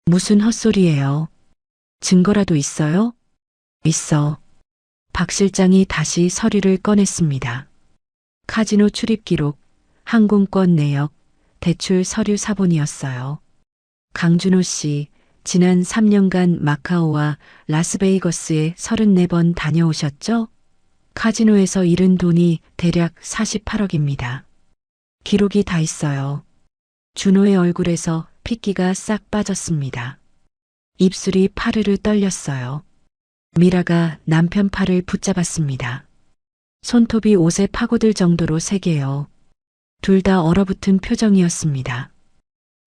무슨 헛소리예요? 증거라도 있어요? 있어. 박 실장이 다시 서류를 꺼냈습니다. 카지노 출입 기록, 항공권 내역, 대출 서류 사본이었어요. 강준호 씨, 지난 3년간 마카오와 라스베이거스에 34번 다녀오셨죠? 카지노에서 잃은 돈이 대략 48억입니다. 기록이 다 있어요. 준호의 얼굴에서 핏기가 싹 빠졌습니다. 입술이 파르르 떨렸어요. 미라가 남편 팔을 붙잡았습니다. 손톱이 옷에 파고들 정도로 세게요. 둘 다 얼어붙은 표정이었습니다.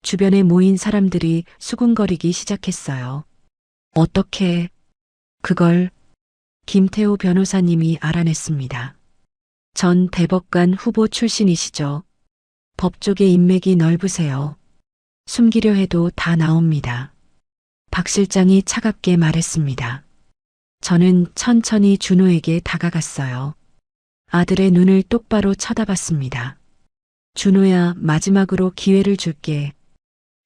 주변에 모인 사람들이 수군거리기 시작했어요. 어떻게 그걸 김태호 변호사님이 알아냈습니다. 전 대법관 후보 출신이시죠. 법조계 인맥이 넓으세요. 숨기려 해도 다 나옵니다. 박 실장이 차갑게 말했습니다. 저는 천천히 준호에게 다가갔어요. 아들의 눈을 똑바로 쳐다봤습니다. 준호야, 마지막으로 기회를 줄게.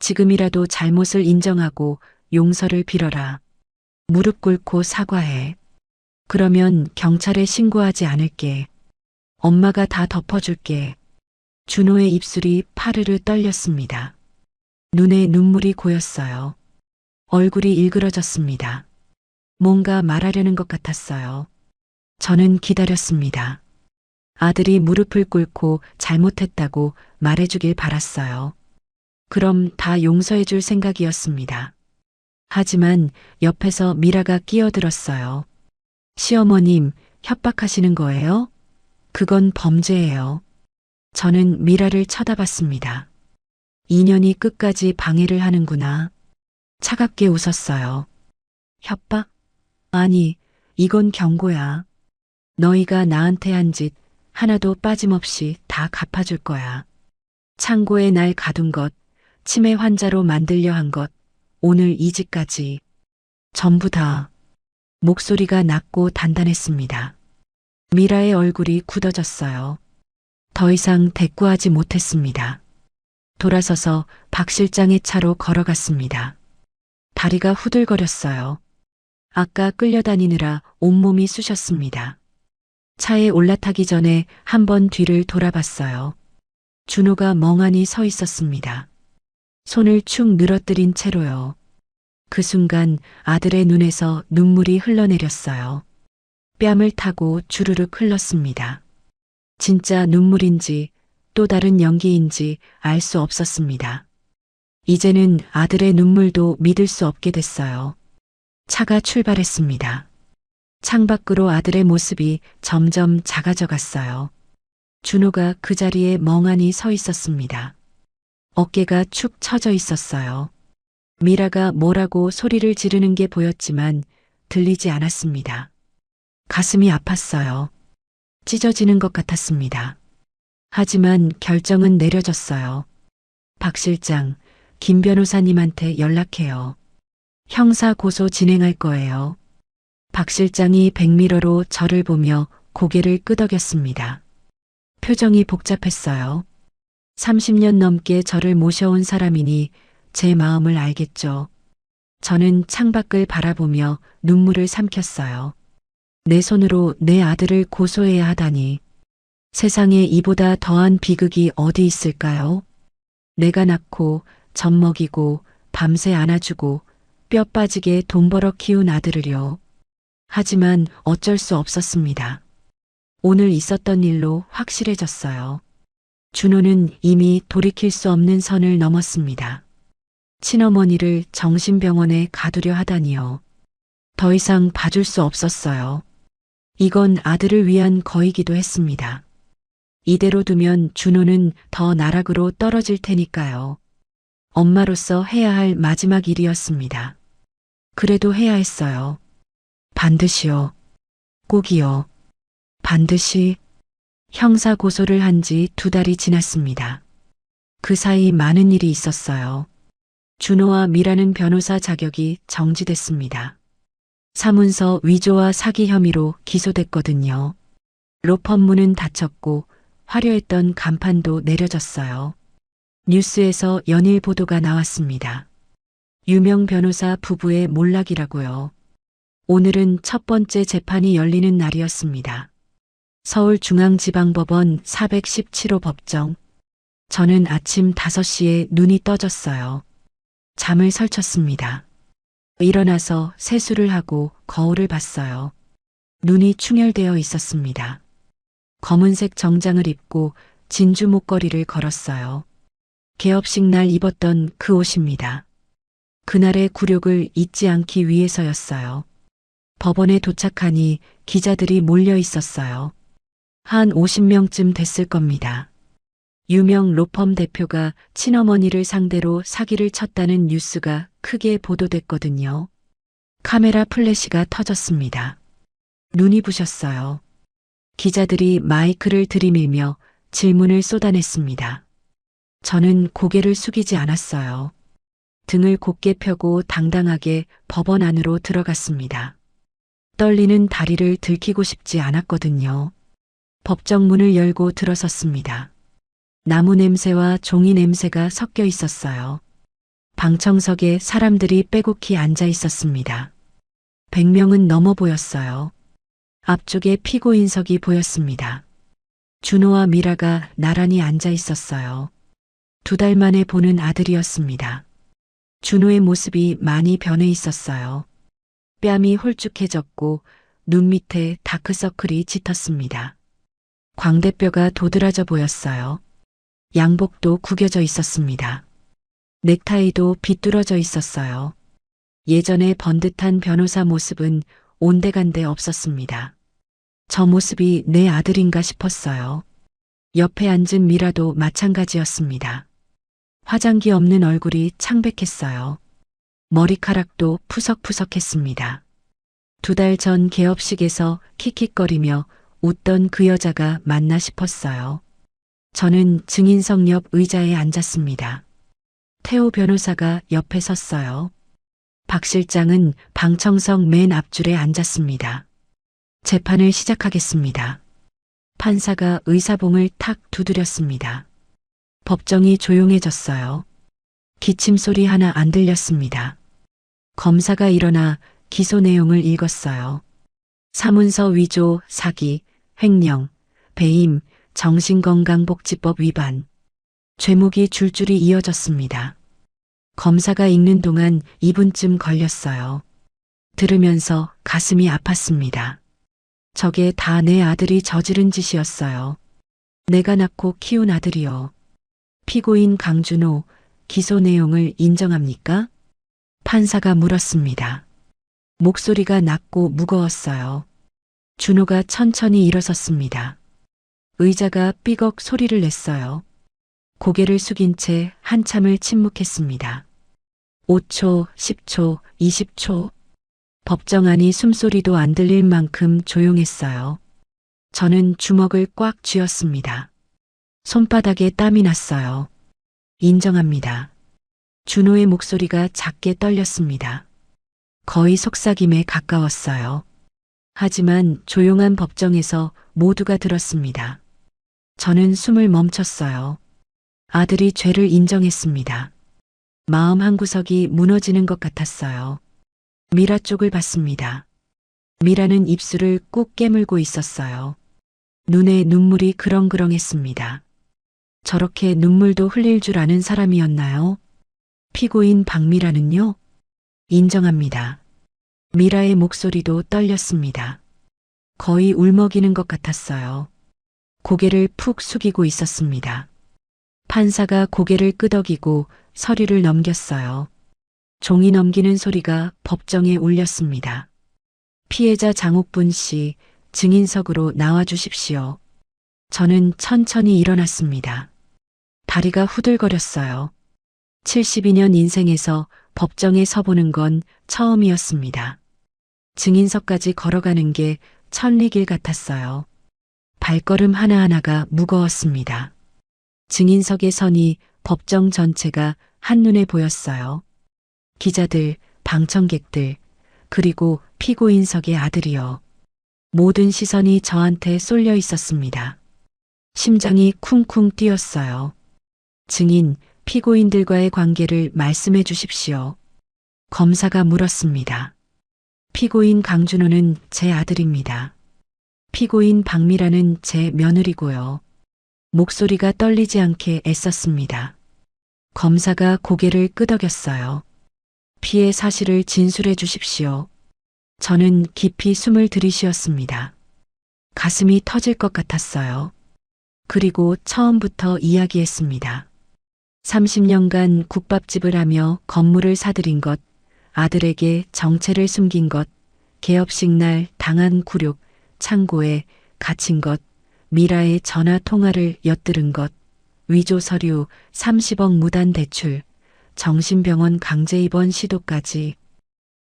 지금이라도 잘못을 인정하고 용서를 빌어라. 무릎 꿇고 사과해. 그러면 경찰에 신고하지 않을게. 엄마가 다 덮어줄게. 준호의 입술이 파르르 떨렸습니다. 눈에 눈물이 고였어요. 얼굴이 일그러졌습니다. 뭔가 말하려는 것 같았어요. 저는 기다렸습니다. 아들이 무릎을 꿇고 잘못했다고 말해주길 바랐어요. 그럼 다 용서해줄 생각이었습니다. 하지만 옆에서 미라가 끼어들었어요. 시어머님, 협박하시는 거예요? 그건 범죄예요. 저는 미라를 쳐다봤습니다. 인연이 끝까지 방해를 하는구나. 차갑게 웃었어요. 협박? 아니, 이건 경고야. 너희가 나한테 한 짓 하나도 빠짐없이 다 갚아줄 거야. 창고에 날 가둔 것, 치매 환자로 만들려 한 것, 오늘 이 집까지. 전부 다. 목소리가 낮고 단단했습니다. 미라의 얼굴이 굳어졌어요. 더 이상 대꾸하지 못했습니다. 돌아서서 박 실장의 차로 걸어갔습니다. 다리가 후들거렸어요. 아까 끌려다니느라 온몸이 쑤셨습니다. 차에 올라타기 전에 한 번 뒤를 돌아봤어요. 준호가 멍하니 서 있었습니다. 손을 축 늘어뜨린 채로요. 그 순간 아들의 눈에서 눈물이 흘러내렸어요. 뺨을 타고 주르륵 흘렀습니다. 진짜 눈물인지 또 다른 연기인지 알 수 없었습니다. 이제는 아들의 눈물도 믿을 수 없게 됐어요. 차가 출발했습니다. 창밖으로 아들의 모습이 점점 작아져 갔어요. 준호가 그 자리에 멍하니 서 있었습니다. 어깨가 축 처져 있었어요. 미라가 뭐라고 소리를 지르는 게 보였지만 들리지 않았습니다. 가슴이 아팠어요. 찢어지는 것 같았습니다. 하지만 결정은 내려졌어요. 박 실장, 김 변호사님한테 연락해요. 형사 고소 진행할 거예요. 박 실장이 백미러로 저를 보며 고개를 끄덕였습니다. 표정이 복잡했어요. 30년 넘게 저를 모셔온 사람이니 제 마음을 알겠죠. 저는 창밖을 바라보며 눈물을 삼켰어요. 내 손으로 내 아들을 고소해야 하다니. 세상에 이보다 더한 비극이 어디 있을까요? 내가 낳고 젖 먹이고 밤새 안아주고 뼈 빠지게 돈 벌어 키운 아들을요. 하지만 어쩔 수 없었습니다. 오늘 있었던 일로 확실해졌어요. 준호는 이미 돌이킬 수 없는 선을 넘었습니다. 친어머니를 정신병원에 가두려 하다니요. 더 이상 봐줄 수 없었어요. 이건 아들을 위한 거이기도 했습니다. 이대로 두면 준호는 더 나락으로 떨어질 테니까요. 엄마로서 해야 할 마지막 일이었습니다. 그래도 해야 했어요. 반드시요. 꼭이요. 반드시. 형사 고소를 한 지 2달이 지났습니다. 그 사이 많은 일이 있었어요. 준호와 미라는 변호사 자격이 정지됐습니다. 사문서 위조와 사기 혐의로 기소됐거든요. 로펌 문은 닫혔고 화려했던 간판도 내려졌어요. 뉴스에서 연일 보도가 나왔습니다. 유명 변호사 부부의 몰락이라고요. 오늘은 첫 번째 재판이 열리는 날이었습니다. 서울중앙지방법원 417호 법정. 저는 아침 5시에 눈이 떠졌어요. 잠을 설쳤습니다. 일어나서 세수를 하고 거울을 봤어요. 눈이 충혈되어 있었습니다. 검은색 정장을 입고 진주 목걸이를 걸었어요. 개업식 날 입었던 그 옷입니다. 그날의 굴욕을 잊지 않기 위해서였어요. 법원에 도착하니 기자들이 몰려 있었어요. 한 50명쯤 됐을 겁니다. 유명 로펌 대표가 친어머니를 상대로 사기를 쳤다는 뉴스가 크게 보도됐거든요. 카메라 플래시가 터졌습니다. 눈이 부셨어요. 기자들이 마이크를 들이밀며 질문을 쏟아냈습니다. 저는 고개를 숙이지 않았어요. 등을 곧게 펴고 당당하게 법원 안으로 들어갔습니다. 떨리는 다리를 들키고 싶지 않았거든요. 법정 문을 열고 들어섰습니다. 나무 냄새와 종이 냄새가 섞여 있었어요. 방청석에 사람들이 빼곡히 앉아 있었습니다. 100명은 넘어 보였어요. 앞쪽에 피고인석이 보였습니다. 준호와 미라가 나란히 앉아 있었어요. 2달 만에 보는 아들이었습니다. 준호의 모습이 많이 변해 있었어요. 뺨이 홀쭉해졌고 눈 밑에 다크서클이 짙었습니다. 광대뼈가 도드라져 보였어요. 양복도 구겨져 있었습니다. 넥타이도 비뚤어져 있었어요. 예전에 번듯한 변호사 모습은 온데간데 없었습니다. 저 모습이 내 아들인가 싶었어요. 옆에 앉은 미라도 마찬가지였습니다. 화장기 없는 얼굴이 창백했어요. 머리카락도 푸석푸석했습니다. 2달 전 개업식에서 킥킥거리며 웃던 그 여자가 맞나 싶었어요. 저는 증인석 옆 의자에 앉았습니다. 태호 변호사가 옆에 섰어요. 박 실장은 방청석 맨 앞줄에 앉았습니다. 재판을 시작하겠습니다. 판사가 의사봉을 탁 두드렸습니다. 법정이 조용해졌어요. 기침 소리 하나 안 들렸습니다. 검사가 일어나 기소 내용을 읽었어요. 사문서 위조, 사기, 횡령, 배임, 정신건강복지법 위반. 죄목이 줄줄이 이어졌습니다. 검사가 읽는 동안 2분쯤 걸렸어요. 들으면서 가슴이 아팠습니다. 저게 다 내 아들이 저지른 짓이었어요. 내가 낳고 키운 아들이요. 피고인 강준호, 기소 내용을 인정합니까? 판사가 물었습니다. 목소리가 낮고 무거웠어요. 준호가 천천히 일어섰습니다. 의자가 삐걱 소리를 냈어요. 고개를 숙인 채 한참을 침묵했습니다. 5초, 10초, 20초. 법정 안이 숨소리도 안 들릴 만큼 조용했어요. 저는 주먹을 꽉 쥐었습니다. 손바닥에 땀이 났어요. 인정합니다. 준호의 목소리가 작게 떨렸습니다. 거의 속삭임에 가까웠어요. 하지만 조용한 법정에서 모두가 들었습니다. 저는 숨을 멈췄어요. 아들이 죄를 인정했습니다. 마음 한구석이 무너지는 것 같았어요. 미라 쪽을 봤습니다. 미라는 입술을 꾹 깨물고 있었어요. 눈에 눈물이 그렁그렁했습니다. 저렇게 눈물도 흘릴 줄 아는 사람이었나요? 피고인 박미라는요? 인정합니다. 미라의 목소리도 떨렸습니다. 거의 울먹이는 것 같았어요. 고개를 푹 숙이고 있었습니다. 판사가 고개를 끄덕이고 서류를 넘겼어요. 종이 넘기는 소리가 법정에 울렸습니다. 피해자 장옥분 씨, 증인석으로 나와 주십시오. 저는 천천히 일어났습니다. 다리가 후들거렸어요. 72년 인생에서 법정에 서보는 건 처음이었습니다. 증인석까지 걸어가는 게 천리길 같았어요. 발걸음 하나하나가 무거웠습니다. 증인석의 선이 법정 전체가 한눈에 보였어요. 기자들, 방청객들, 그리고 피고인석의 아들이요. 모든 시선이 저한테 쏠려 있었습니다. 심장이 쿵쿵 뛰었어요. 증인, 피고인들과의 관계를 말씀해 주십시오. 검사가 물었습니다. 피고인 강준호는 제 아들입니다. 피고인 박미라는 제 며느리고요. 목소리가 떨리지 않게 애썼습니다. 검사가 고개를 끄덕였어요. 피해 사실을 진술해 주십시오. 저는 깊이 숨을 들이쉬었습니다. 가슴이 터질 것 같았어요. 그리고 처음부터 이야기했습니다. 30년간 국밥집을 하며 건물을 사들인 것, 아들에게 정체를 숨긴 것, 개업식 날 당한 굴욕, 창고에 갇힌 것, 미라의 전화 통화를 엿들은 것, 위조 서류 30억 무단 대출, 정신병원 강제 입원 시도까지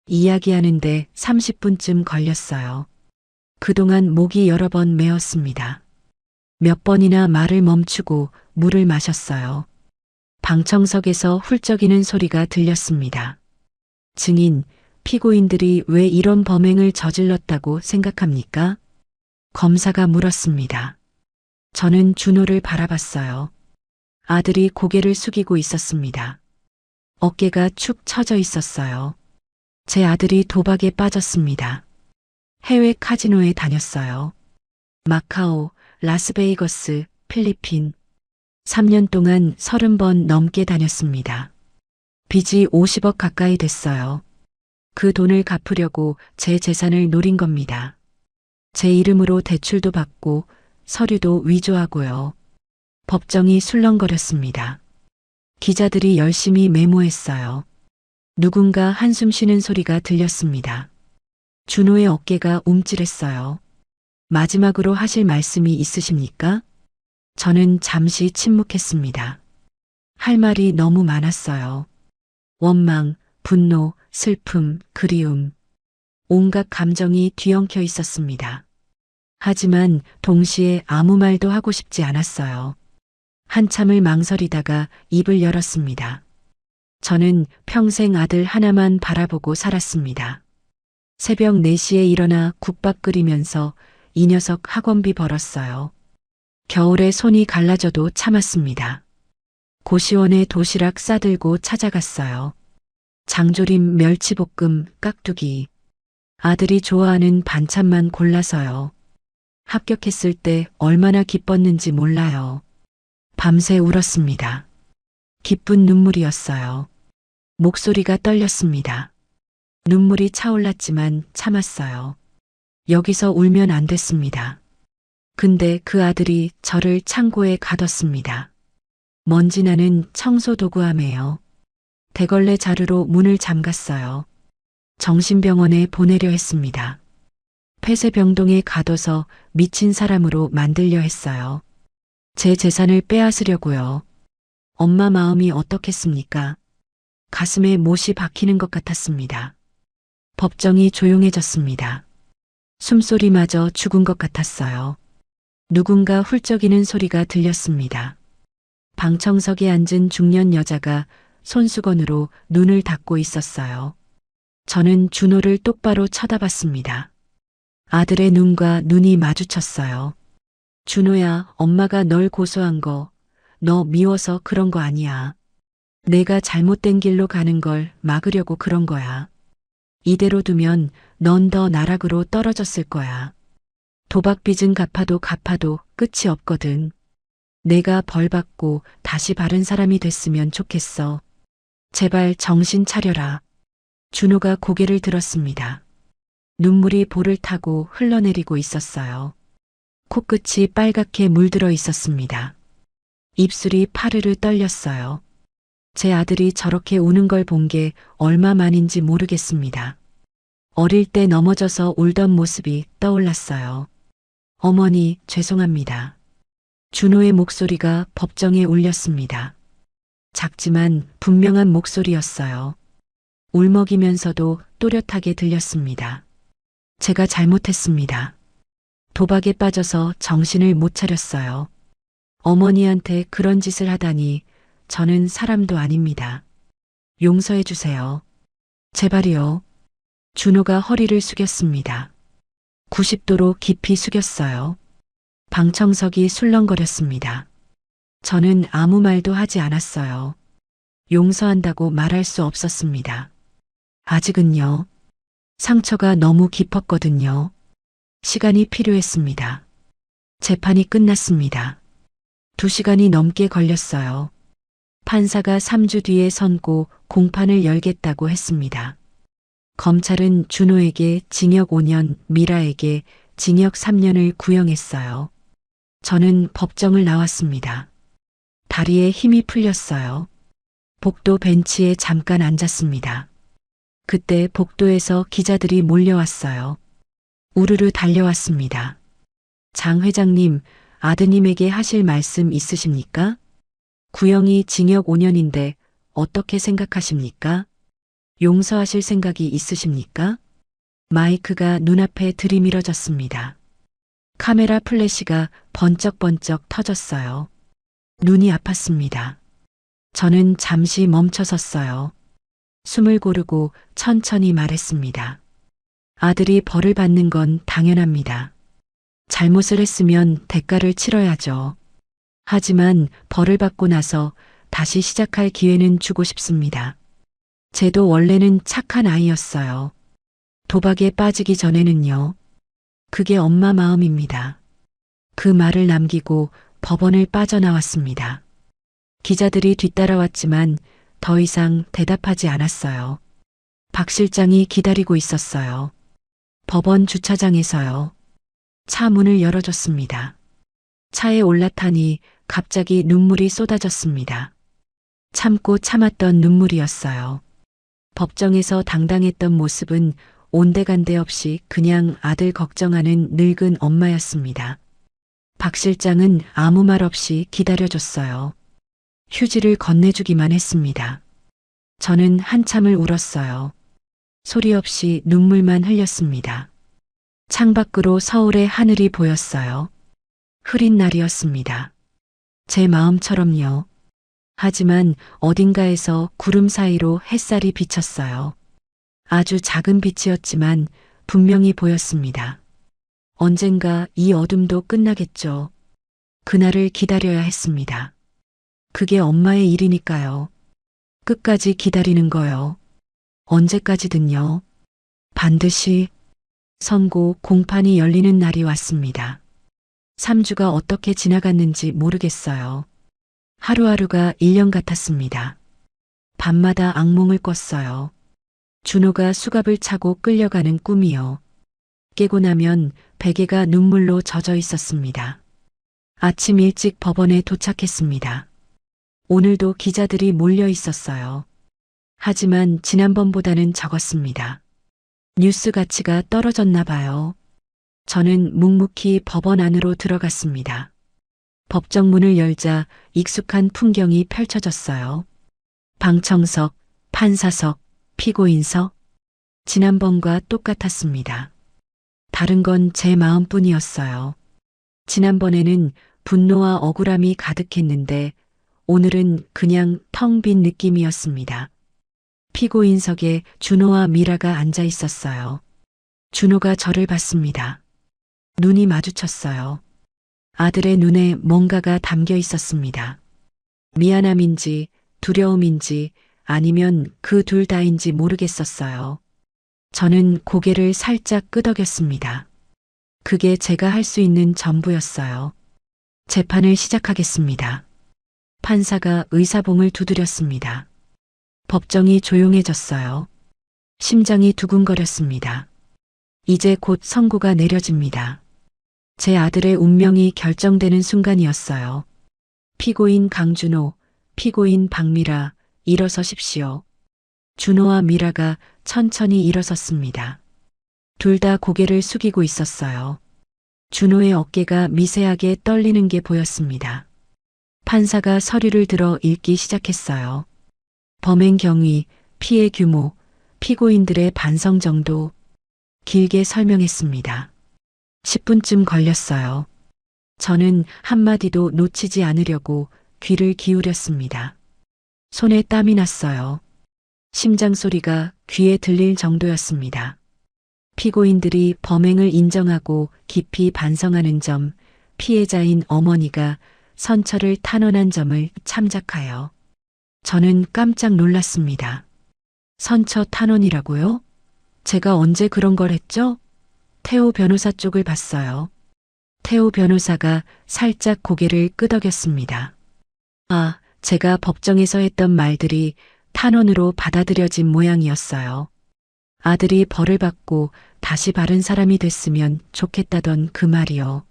이야기하는데 30분쯤 걸렸어요. 그동안 목이 여러 번 메었습니다. 몇 번이나 말을 멈추고 물을 마셨어요. 방청석에서 훌쩍이는 소리가 들렸습니다. 증인, 피고인들이 왜 이런 범행을 저질렀다고 생각합니까? 검사가 물었습니다. 저는 준호를 바라봤어요. 아들이 고개를 숙이고 있었습니다. 어깨가 축 처져 있었어요. 제 아들이 도박에 빠졌습니다. 해외 카지노에 다녔어요. 마카오, 라스베이거스, 필리핀. 3년 동안 30번 넘게 다녔습니다. 빚이 50억 가까이 됐어요. 그 돈을 갚으려고 제 재산을 노린 겁니다. 제 이름으로 대출도 받고 서류도 위조하고요. 법정이 술렁거렸습니다. 기자들이 열심히 메모했어요. 누군가 한숨 쉬는 소리가 들렸습니다. 준호의 어깨가 움찔했어요. 마지막으로 하실 말씀이 있으십니까? 저는 잠시 침묵했습니다. 할 말이 너무 많았어요. 원망, 분노, 슬픔, 그리움. 온갖 감정이 뒤엉켜 있었습니다. 하지만 동시에 아무 말도 하고 싶지 않았어요. 한참을 망설이다가 입을 열었습니다. 저는 평생 아들 하나만 바라보고 살았습니다. 새벽 4시에 일어나 국밥 끓이면서 이 녀석 학원비 벌었어요. 겨울에 손이 갈라져도 참았습니다. 고시원에 도시락 싸들고 찾아갔어요. 장조림, 멸치볶음, 깍두기. 아들이 좋아하는 반찬만 골라서요. 합격했을 때 얼마나 기뻤는지 몰라요. 밤새 울었습니다. 기쁜 눈물이었어요. 목소리가 떨렸습니다. 눈물이 차올랐지만 참았어요. 여기서 울면 안 됐습니다. 근데 그 아들이 저를 창고에 가뒀습니다. 먼지 나는 청소도구함에요. 대걸레 자루로 문을 잠갔어요. 정신병원에 보내려 했습니다. 폐쇄병동에 가둬서 미친 사람으로 만들려 했어요. 제 재산을 빼앗으려고요. 엄마 마음이 어떻겠습니까? 가슴에 못이 박히는 것 같았습니다. 법정이 조용해졌습니다. 숨소리마저 죽은 것 같았어요. 누군가 훌쩍이는 소리가 들렸습니다. 방청석에 앉은 중년 여자가 손수건으로 눈을 닦고 있었어요. 저는 준호를 똑바로 쳐다봤습니다. 아들의 눈과 눈이 마주쳤어요. 준호야, 엄마가 널 고소한 거, 너 미워서 그런 거 아니야. 내가 잘못된 길로 가는 걸 막으려고 그런 거야. 이대로 두면 넌 더 나락으로 떨어졌을 거야. 도박빚은 갚아도 끝이 없거든. 내가 벌 받고 다시 바른 사람이 됐으면 좋겠어. 제발 정신 차려라. 준호가 고개를 들었습니다. 눈물이 볼을 타고 흘러내리고 있었어요. 코끝이 빨갛게 물들어 있었습니다. 입술이 파르르 떨렸어요. 제 아들이 저렇게 우는 걸 본 게 얼마만인지 모르겠습니다. 어릴 때 넘어져서 울던 모습이 떠올랐어요. 어머니, 죄송합니다. 준호의 목소리가 법정에 울렸습니다. 작지만 분명한 목소리였어요. 울먹이면서도 또렷하게 들렸습니다. 제가 잘못했습니다. 도박에 빠져서 정신을 못 차렸어요. 어머니한테 그런 짓을 하다니 저는 사람도 아닙니다. 용서해 주세요. 제발이요. 준호가 허리를 숙였습니다. 90도로 깊이 숙였어요. 방청석이 술렁거렸습니다. 저는 아무 말도 하지 않았어요. 용서한다고 말할 수 없었습니다. 아직은요. 상처가 너무 깊었거든요. 시간이 필요했습니다. 재판이 끝났습니다. 2시간이 넘게 걸렸어요. 판사가 3주 뒤에 선고 공판을 열겠다고 했습니다. 검찰은 준호에게 징역 5년, 미라에게 징역 3년을 구형했어요. 저는 법정을 나왔습니다. 다리에 힘이 풀렸어요. 복도 벤치에 잠깐 앉았습니다. 그때 복도에서 기자들이 몰려왔어요. 우르르 달려왔습니다. 장 회장님, 아드님에게 하실 말씀 있으십니까? 구형이 징역 5년인데 어떻게 생각하십니까? 용서하실 생각이 있으십니까? 마이크가 눈앞에 들이밀어졌습니다. 카메라 플래시가 번쩍번쩍 터졌어요. 눈이 아팠습니다. 저는 잠시 멈춰 섰어요. 숨을 고르고 천천히 말했습니다. 아들이 벌을 받는 건 당연합니다. 잘못을 했으면 대가를 치러야죠. 하지만 벌을 받고 나서 다시 시작할 기회는 주고 싶습니다. 쟤도 원래는 착한 아이였어요. 도박에 빠지기 전에는요. 그게 엄마 마음입니다. 그 말을 남기고 법원을 빠져나왔습니다. 기자들이 뒤따라왔지만 더 이상 대답하지 않았어요. 박 실장이 기다리고 있었어요. 법원 주차장에서요. 차 문을 열어줬습니다. 차에 올라타니 갑자기 눈물이 쏟아졌습니다. 참고 참았던 눈물이었어요. 법정에서 당당했던 모습은 온데간데 없이 그냥 아들 걱정하는 늙은 엄마였습니다. 박 실장은 아무 말 없이 기다려줬어요. 휴지를 건네주기만 했습니다. 저는 한참을 울었어요. 소리 없이 눈물만 흘렸습니다. 창밖으로 서울의 하늘이 보였어요. 흐린 날이었습니다. 제 마음처럼요. 하지만 어딘가에서 구름 사이로 햇살이 비쳤어요. 아주 작은 빛이었지만 분명히 보였습니다. 언젠가 이 어둠도 끝나겠죠. 그날을 기다려야 했습니다. 그게 엄마의 일이니까요. 끝까지 기다리는 거요. 언제까지든요. 반드시. 선고 공판이 열리는 날이 왔습니다. 3주가 어떻게 지나갔는지 모르겠어요. 하루하루가 1년 같았습니다. 밤마다 악몽을 꿨어요. 준호가 수갑을 차고 끌려가는 꿈이요. 깨고 나면 베개가 눈물로 젖어 있었습니다. 아침 일찍 법원에 도착했습니다. 오늘도 기자들이 몰려 있었어요. 하지만 지난번보다는 적었습니다. 뉴스 가치가 떨어졌나 봐요. 저는 묵묵히 법원 안으로 들어갔습니다. 법정 문을 열자 익숙한 풍경이 펼쳐졌어요. 방청석, 판사석, 피고인석. 지난번과 똑같았습니다. 다른 건 제 마음뿐이었어요. 지난번에는 분노와 억울함이 가득했는데 오늘은 그냥 텅 빈 느낌이었습니다. 피고인석에 준호와 미라가 앉아 있었어요. 준호가 저를 봤습니다. 눈이 마주쳤어요. 아들의 눈에 뭔가가 담겨 있었습니다. 미안함인지 두려움인지 아니면 그 둘 다인지 모르겠었어요. 저는 고개를 살짝 끄덕였습니다. 그게 제가 할 수 있는 전부였어요. 재판을 시작하겠습니다. 판사가 의사봉을 두드렸습니다. 법정이 조용해졌어요. 심장이 두근거렸습니다. 이제 곧 선고가 내려집니다. 제 아들의 운명이 결정되는 순간이었어요. 피고인 강준호, 피고인 박미라, 일어서십시오. 준호와 미라가 천천히 일어섰습니다. 둘 다 고개를 숙이고 있었어요. 준호의 어깨가 미세하게 떨리는 게 보였습니다. 판사가 서류를 들어 읽기 시작했어요. 범행 경위, 피해 규모, 피고인들의 반성 정도. 길게 설명했습니다. 10분쯤 걸렸어요. 저는 한마디도 놓치지 않으려고 귀를 기울였습니다. 손에 땀이 났어요. 심장 소리가 귀에 들릴 정도였습니다. 피고인들이 범행을 인정하고 깊이 반성하는 점, 피해자인 어머니가 선처를 탄원한 점을 참작하여 저는 깜짝 놀랐습니다. 선처 탄원이라고요? 제가 언제 그런 걸 했죠? 태호 변호사 쪽을 봤어요. 태호 변호사가 살짝 고개를 끄덕였습니다. 아, 제가 법정에서 했던 말들이 탄원으로 받아들여진 모양이었어요. 아들이 벌을 받고 다시 바른 사람이 됐으면 좋겠다던 그 말이요.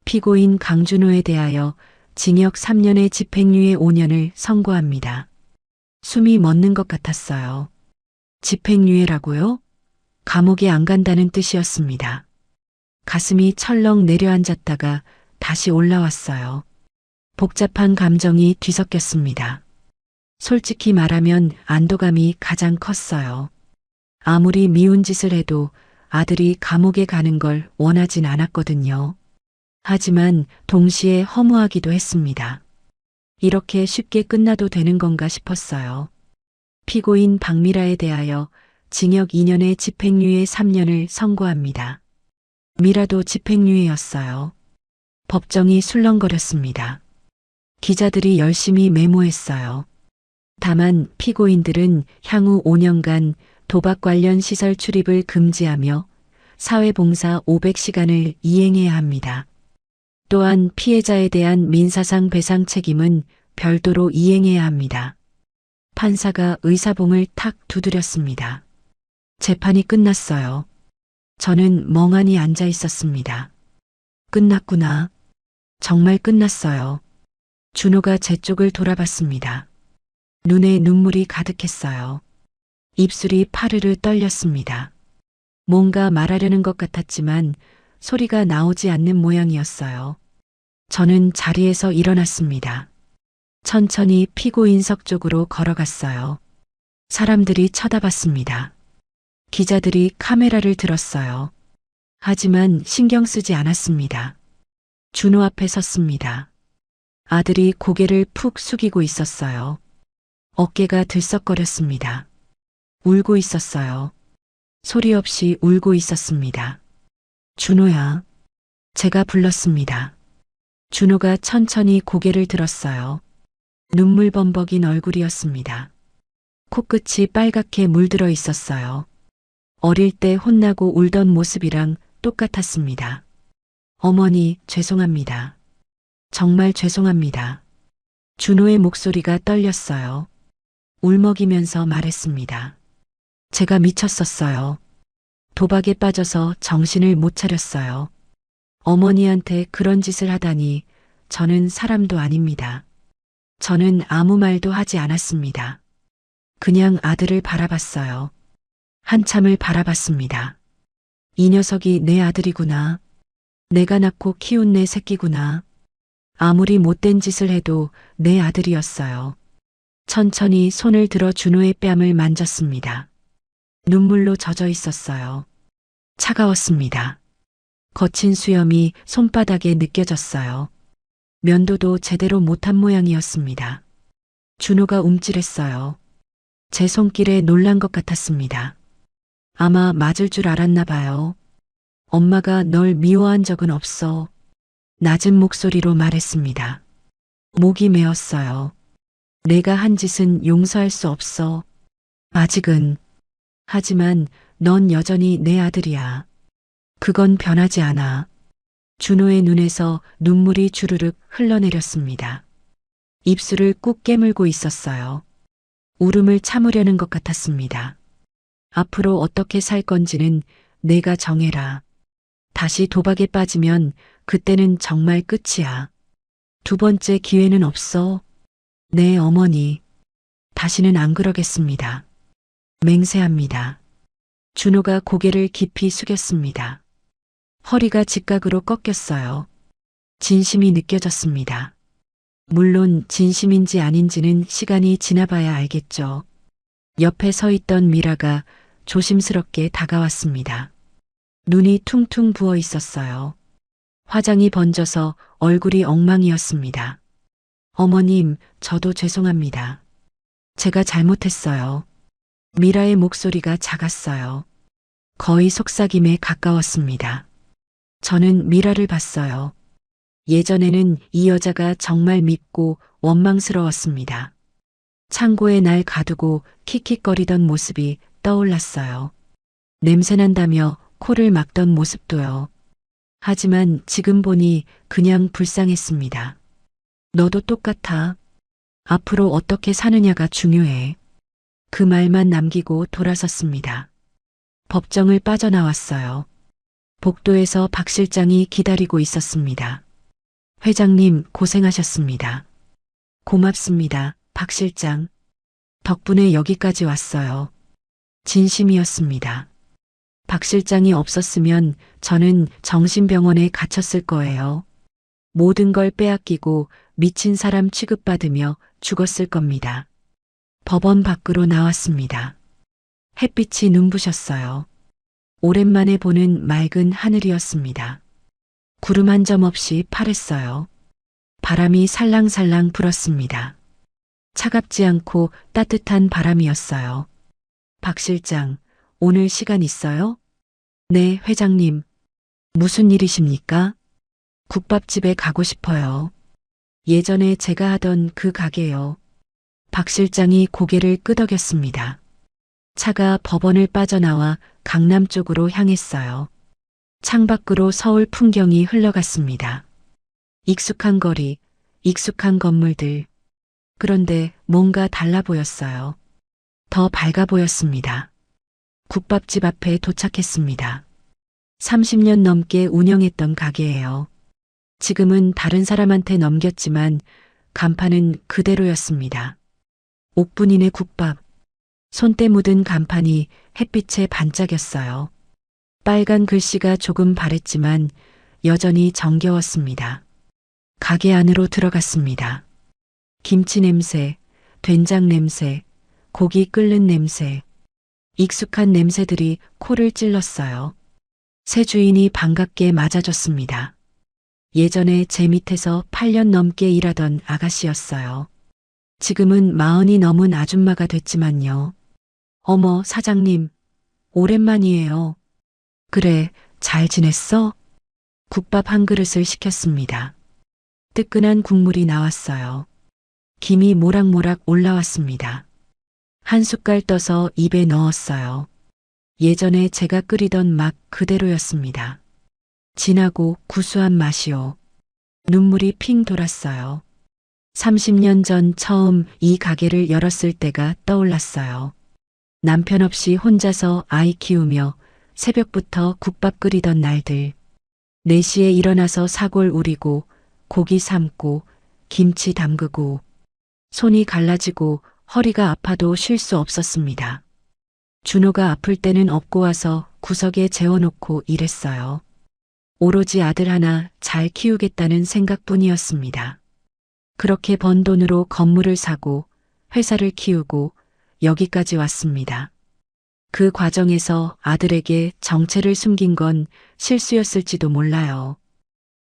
피고인 강준호에 대하여 징역 3년에 집행유예 5년을 선고합니다. 숨이 멎는 것 같았어요. 집행유예라고요? 감옥에 안 간다는 뜻이었습니다. 가슴이 철렁 내려앉았다가 다시 올라왔어요. 복잡한 감정이 뒤섞였습니다. 솔직히 말하면 안도감이 가장 컸어요. 아무리 미운 짓을 해도 아들이 감옥에 가는 걸 원하진 않았거든요. 하지만 동시에 허무하기도 했습니다. 이렇게 쉽게 끝나도 되는 건가 싶었어요. 피고인 박미라에 대하여 징역 2년에 집행유예 3년을 선고합니다. 미라도 집행유예였어요. 법정이 술렁거렸습니다. 기자들이 열심히 메모했어요. 다만 피고인들은 향후 5년간 도박 관련 시설 출입을 금지하며 사회봉사 500시간을 이행해야 합니다. 또한 피해자에 대한 민사상 배상 책임은 별도로 이행해야 합니다. 판사가 의사봉을 탁 두드렸습니다. 재판이 끝났어요. 저는 멍하니 앉아 있었습니다. 끝났구나. 정말 끝났어요. 준호가 제 쪽을 돌아봤습니다. 눈에 눈물이 가득했어요. 입술이 파르르 떨렸습니다. 뭔가 말하려는 것 같았지만 소리가 나오지 않는 모양이었어요. 저는 자리에서 일어났습니다. 천천히 피고인석 쪽으로 걸어갔어요. 사람들이 쳐다봤습니다. 기자들이 카메라를 들었어요. 하지만 신경 쓰지 않았습니다. 준호 앞에 섰습니다. 아들이 고개를 푹 숙이고 있었어요. 어깨가 들썩거렸습니다. 울고 있었어요. 소리 없이 울고 있었습니다. 준호야. 제가 불렀습니다. 준호가 천천히 고개를 들었어요. 눈물 범벅인 얼굴이었습니다. 코끝이 빨갛게 물들어 있었어요. 어릴 때 혼나고 울던 모습이랑 똑같았습니다. 어머니, 죄송합니다. 정말 죄송합니다. 준호의 목소리가 떨렸어요. 울먹이면서 말했습니다. 제가 미쳤었어요. 도박에 빠져서 정신을 못 차렸어요. 어머니한테 그런 짓을 하다니 저는 사람도 아닙니다. 저는 아무 말도 하지 않았습니다. 그냥 아들을 바라봤어요. 한참을 바라봤습니다. 이 녀석이 내 아들이구나. 내가 낳고 키운 내 새끼구나. 아무리 못된 짓을 해도 내 아들이었어요. 천천히 손을 들어 준호의 뺨을 만졌습니다. 눈물로 젖어 있었어요. 차가웠습니다. 거친 수염이 손바닥에 느껴졌어요. 면도도 제대로 못한 모양이었습니다. 준호가 움찔했어요. 제 손길에 놀란 것 같았습니다. 아마 맞을 줄 알았나 봐요. 엄마가 널 미워한 적은 없어. 낮은 목소리로 말했습니다. 목이 메었어요. 내가 한 짓은 용서할 수 없어. 아직은. 하지만 넌 여전히 내 아들이야. 그건 변하지 않아. 준호의 눈에서 눈물이 주르륵 흘러내렸습니다. 입술을 꾹 깨물고 있었어요. 울음을 참으려는 것 같았습니다. 앞으로 어떻게 살 건지는 내가 정해라. 다시 도박에 빠지면 그때는 정말 끝이야. 두 번째 기회는 없어. 네, 어머니. 다시는 안 그러겠습니다. 맹세합니다. 준호가 고개를 깊이 숙였습니다. 허리가 직각으로 꺾였어요. 진심이 느껴졌습니다. 물론 진심인지 아닌지는 시간이 지나봐야 알겠죠. 옆에 서 있던 미라가 조심스럽게 다가왔습니다. 눈이 퉁퉁 부어 있었어요. 화장이 번져서 얼굴이 엉망이었습니다. 어머님, 저도 죄송합니다. 제가 잘못했어요. 미라의 목소리가 작았어요. 거의 속삭임에 가까웠습니다. 저는 미라를 봤어요. 예전에는 이 여자가 정말 밉고 원망스러웠습니다. 창고에 날 가두고 킥킥거리던 모습이 떠올랐어요. 냄새난다며 코를 막던 모습도요. 하지만 지금 보니 그냥 불쌍했습니다. 너도 똑같아. 앞으로 어떻게 사느냐가 중요해. 그 말만 남기고 돌아섰습니다. 법정을 빠져나왔어요. 복도에서 박 실장이 기다리고 있었습니다. 회장님, 고생하셨습니다. 고맙습니다, 박 실장. 덕분에 여기까지 왔어요. 진심이었습니다. 박 실장이 없었으면 저는 정신병원에 갇혔을 거예요. 모든 걸 빼앗기고 미친 사람 취급받으며 죽었을 겁니다. 법원 밖으로 나왔습니다. 햇빛이 눈부셨어요. 오랜만에 보는 맑은 하늘이었습니다. 구름 한 점 없이 파랬어요. 바람이 살랑살랑 불었습니다. 차갑지 않고 따뜻한 바람이었어요. 박 실장, 오늘 시간 있어요? 네, 회장님. 무슨 일이십니까? 국밥집에 가고 싶어요. 예전에 제가 하던 그 가게요. 박 실장이 고개를 끄덕였습니다. 차가 법원을 빠져나와 강남 쪽으로 향했어요. 창밖으로 서울 풍경이 흘러갔습니다. 익숙한 거리, 익숙한 건물들. 그런데 뭔가 달라 보였어요. 더 밝아 보였습니다. 국밥집 앞에 도착했습니다. 30년 넘게 운영했던 가게예요. 지금은 다른 사람한테 넘겼지만 간판은 그대로였습니다. 옥분인의 국밥. 손때 묻은 간판이 햇빛에 반짝였어요. 빨간 글씨가 조금 바랬지만 여전히 정겨웠습니다. 가게 안으로 들어갔습니다. 김치 냄새, 된장 냄새, 고기 끓는 냄새. 익숙한 냄새들이 코를 찔렀어요. 새 주인이 반갑게 맞아줬습니다. 예전에 제 밑에서 8년 넘게 일하던 아가씨였어요. 지금은 40이 넘은 아줌마가 됐지만요. 어머, 사장님. 오랜만이에요. 그래, 잘 지냈어? 국밥 한 그릇을 시켰습니다. 뜨끈한 국물이 나왔어요. 김이 모락모락 올라왔습니다. 한 숟갈 떠서 입에 넣었어요. 예전에 제가 끓이던 맛 그대로였습니다. 진하고 구수한 맛이요. 눈물이 핑 돌았어요. 30년 전 처음 이 가게를 열었을 때가 떠올랐어요. 남편 없이 혼자서 아이 키우며 새벽부터 국밥 끓이던 날들. 4시에 일어나서 사골 우리고 고기 삶고 김치 담그고 손이 갈라지고 허리가 아파도 쉴 수 없었습니다. 준호가 아플 때는 업고 와서 구석에 재워놓고 일했어요. 오로지 아들 하나 잘 키우겠다는 생각뿐이었습니다. 그렇게 번 돈으로 건물을 사고 회사를 키우고 여기까지 왔습니다. 그 과정에서 아들에게 정체를 숨긴 건 실수였을지도 몰라요.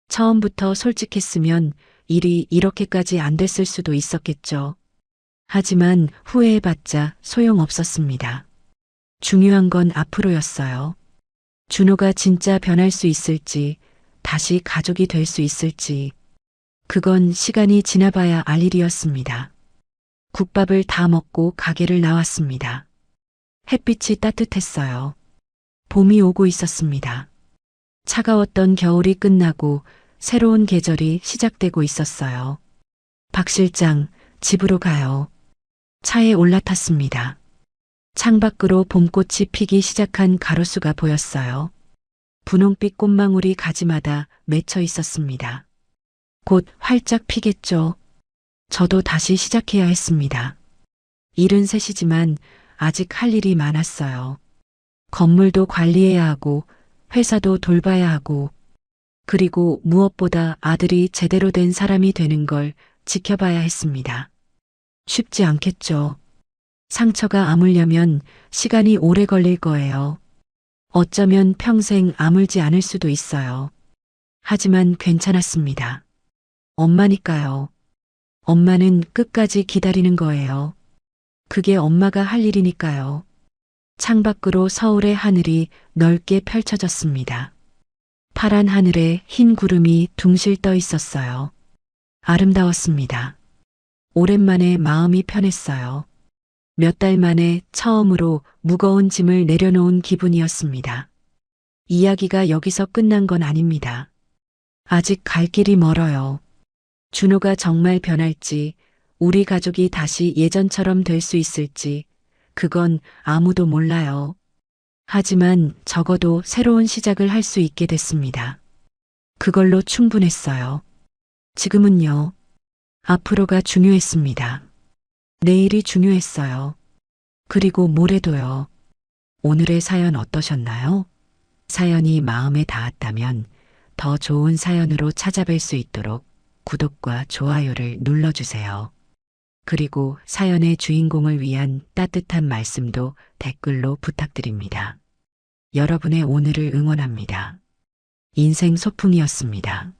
처음부터 솔직했으면 일이 이렇게까지 안 됐을 수도 있었겠죠. 하지만 후회해봤자 소용없었습니다. 중요한 건 앞으로였어요. 준호가 진짜 변할 수 있을지, 다시 가족이 될 수 있을지, 그건 시간이 지나봐야 알 일이었습니다. 국밥을 다 먹고 가게를 나왔습니다. 햇빛이 따뜻했어요. 봄이 오고 있었습니다. 차가웠던 겨울이 끝나고 새로운 계절이 시작되고 있었어요. 박 실장, 집으로 가요. 차에 올라탔습니다. 창밖으로 봄꽃이 피기 시작한 가로수가 보였어요. 분홍빛 꽃망울이 가지마다 맺혀 있었습니다. 곧 활짝 피겠죠. 저도 다시 시작해야 했습니다. 일은 셋이지만 아직 할 일이 많았어요. 건물도 관리해야 하고 회사도 돌봐야 하고 그리고 무엇보다 아들이 제대로 된 사람이 되는 걸 지켜봐야 했습니다. 쉽지 않겠죠. 상처가 아물려면 시간이 오래 걸릴 거예요. 어쩌면 평생 아물지 않을 수도 있어요. 하지만 괜찮았습니다. 엄마니까요. 엄마는 끝까지 기다리는 거예요. 그게 엄마가 할 일이니까요. 창밖으로 서울의 하늘이 넓게 펼쳐졌습니다. 파란 하늘에 흰 구름이 둥실 떠 있었어요. 아름다웠습니다. 오랜만에 마음이 편했어요. 몇 달 만에 처음으로 무거운 짐을 내려놓은 기분이었습니다. 이야기가 여기서 끝난 건 아닙니다. 아직 갈 길이 멀어요. 준호가 정말 변할지, 우리 가족이 다시 예전처럼 될 수 있을지, 그건 아무도 몰라요. 하지만 적어도 새로운 시작을 할 수 있게 됐습니다. 그걸로 충분했어요. 지금은요. 앞으로가 중요했습니다. 내일이 중요했어요. 그리고 모레도요. 오늘의 사연 어떠셨나요? 사연이 마음에 닿았다면 더 좋은 사연으로 찾아뵐 수 있도록 구독과 좋아요를 눌러주세요. 그리고 사연의 주인공을 위한 따뜻한 말씀도 댓글로 부탁드립니다. 여러분의 오늘을 응원합니다. 인생 소풍이었습니다.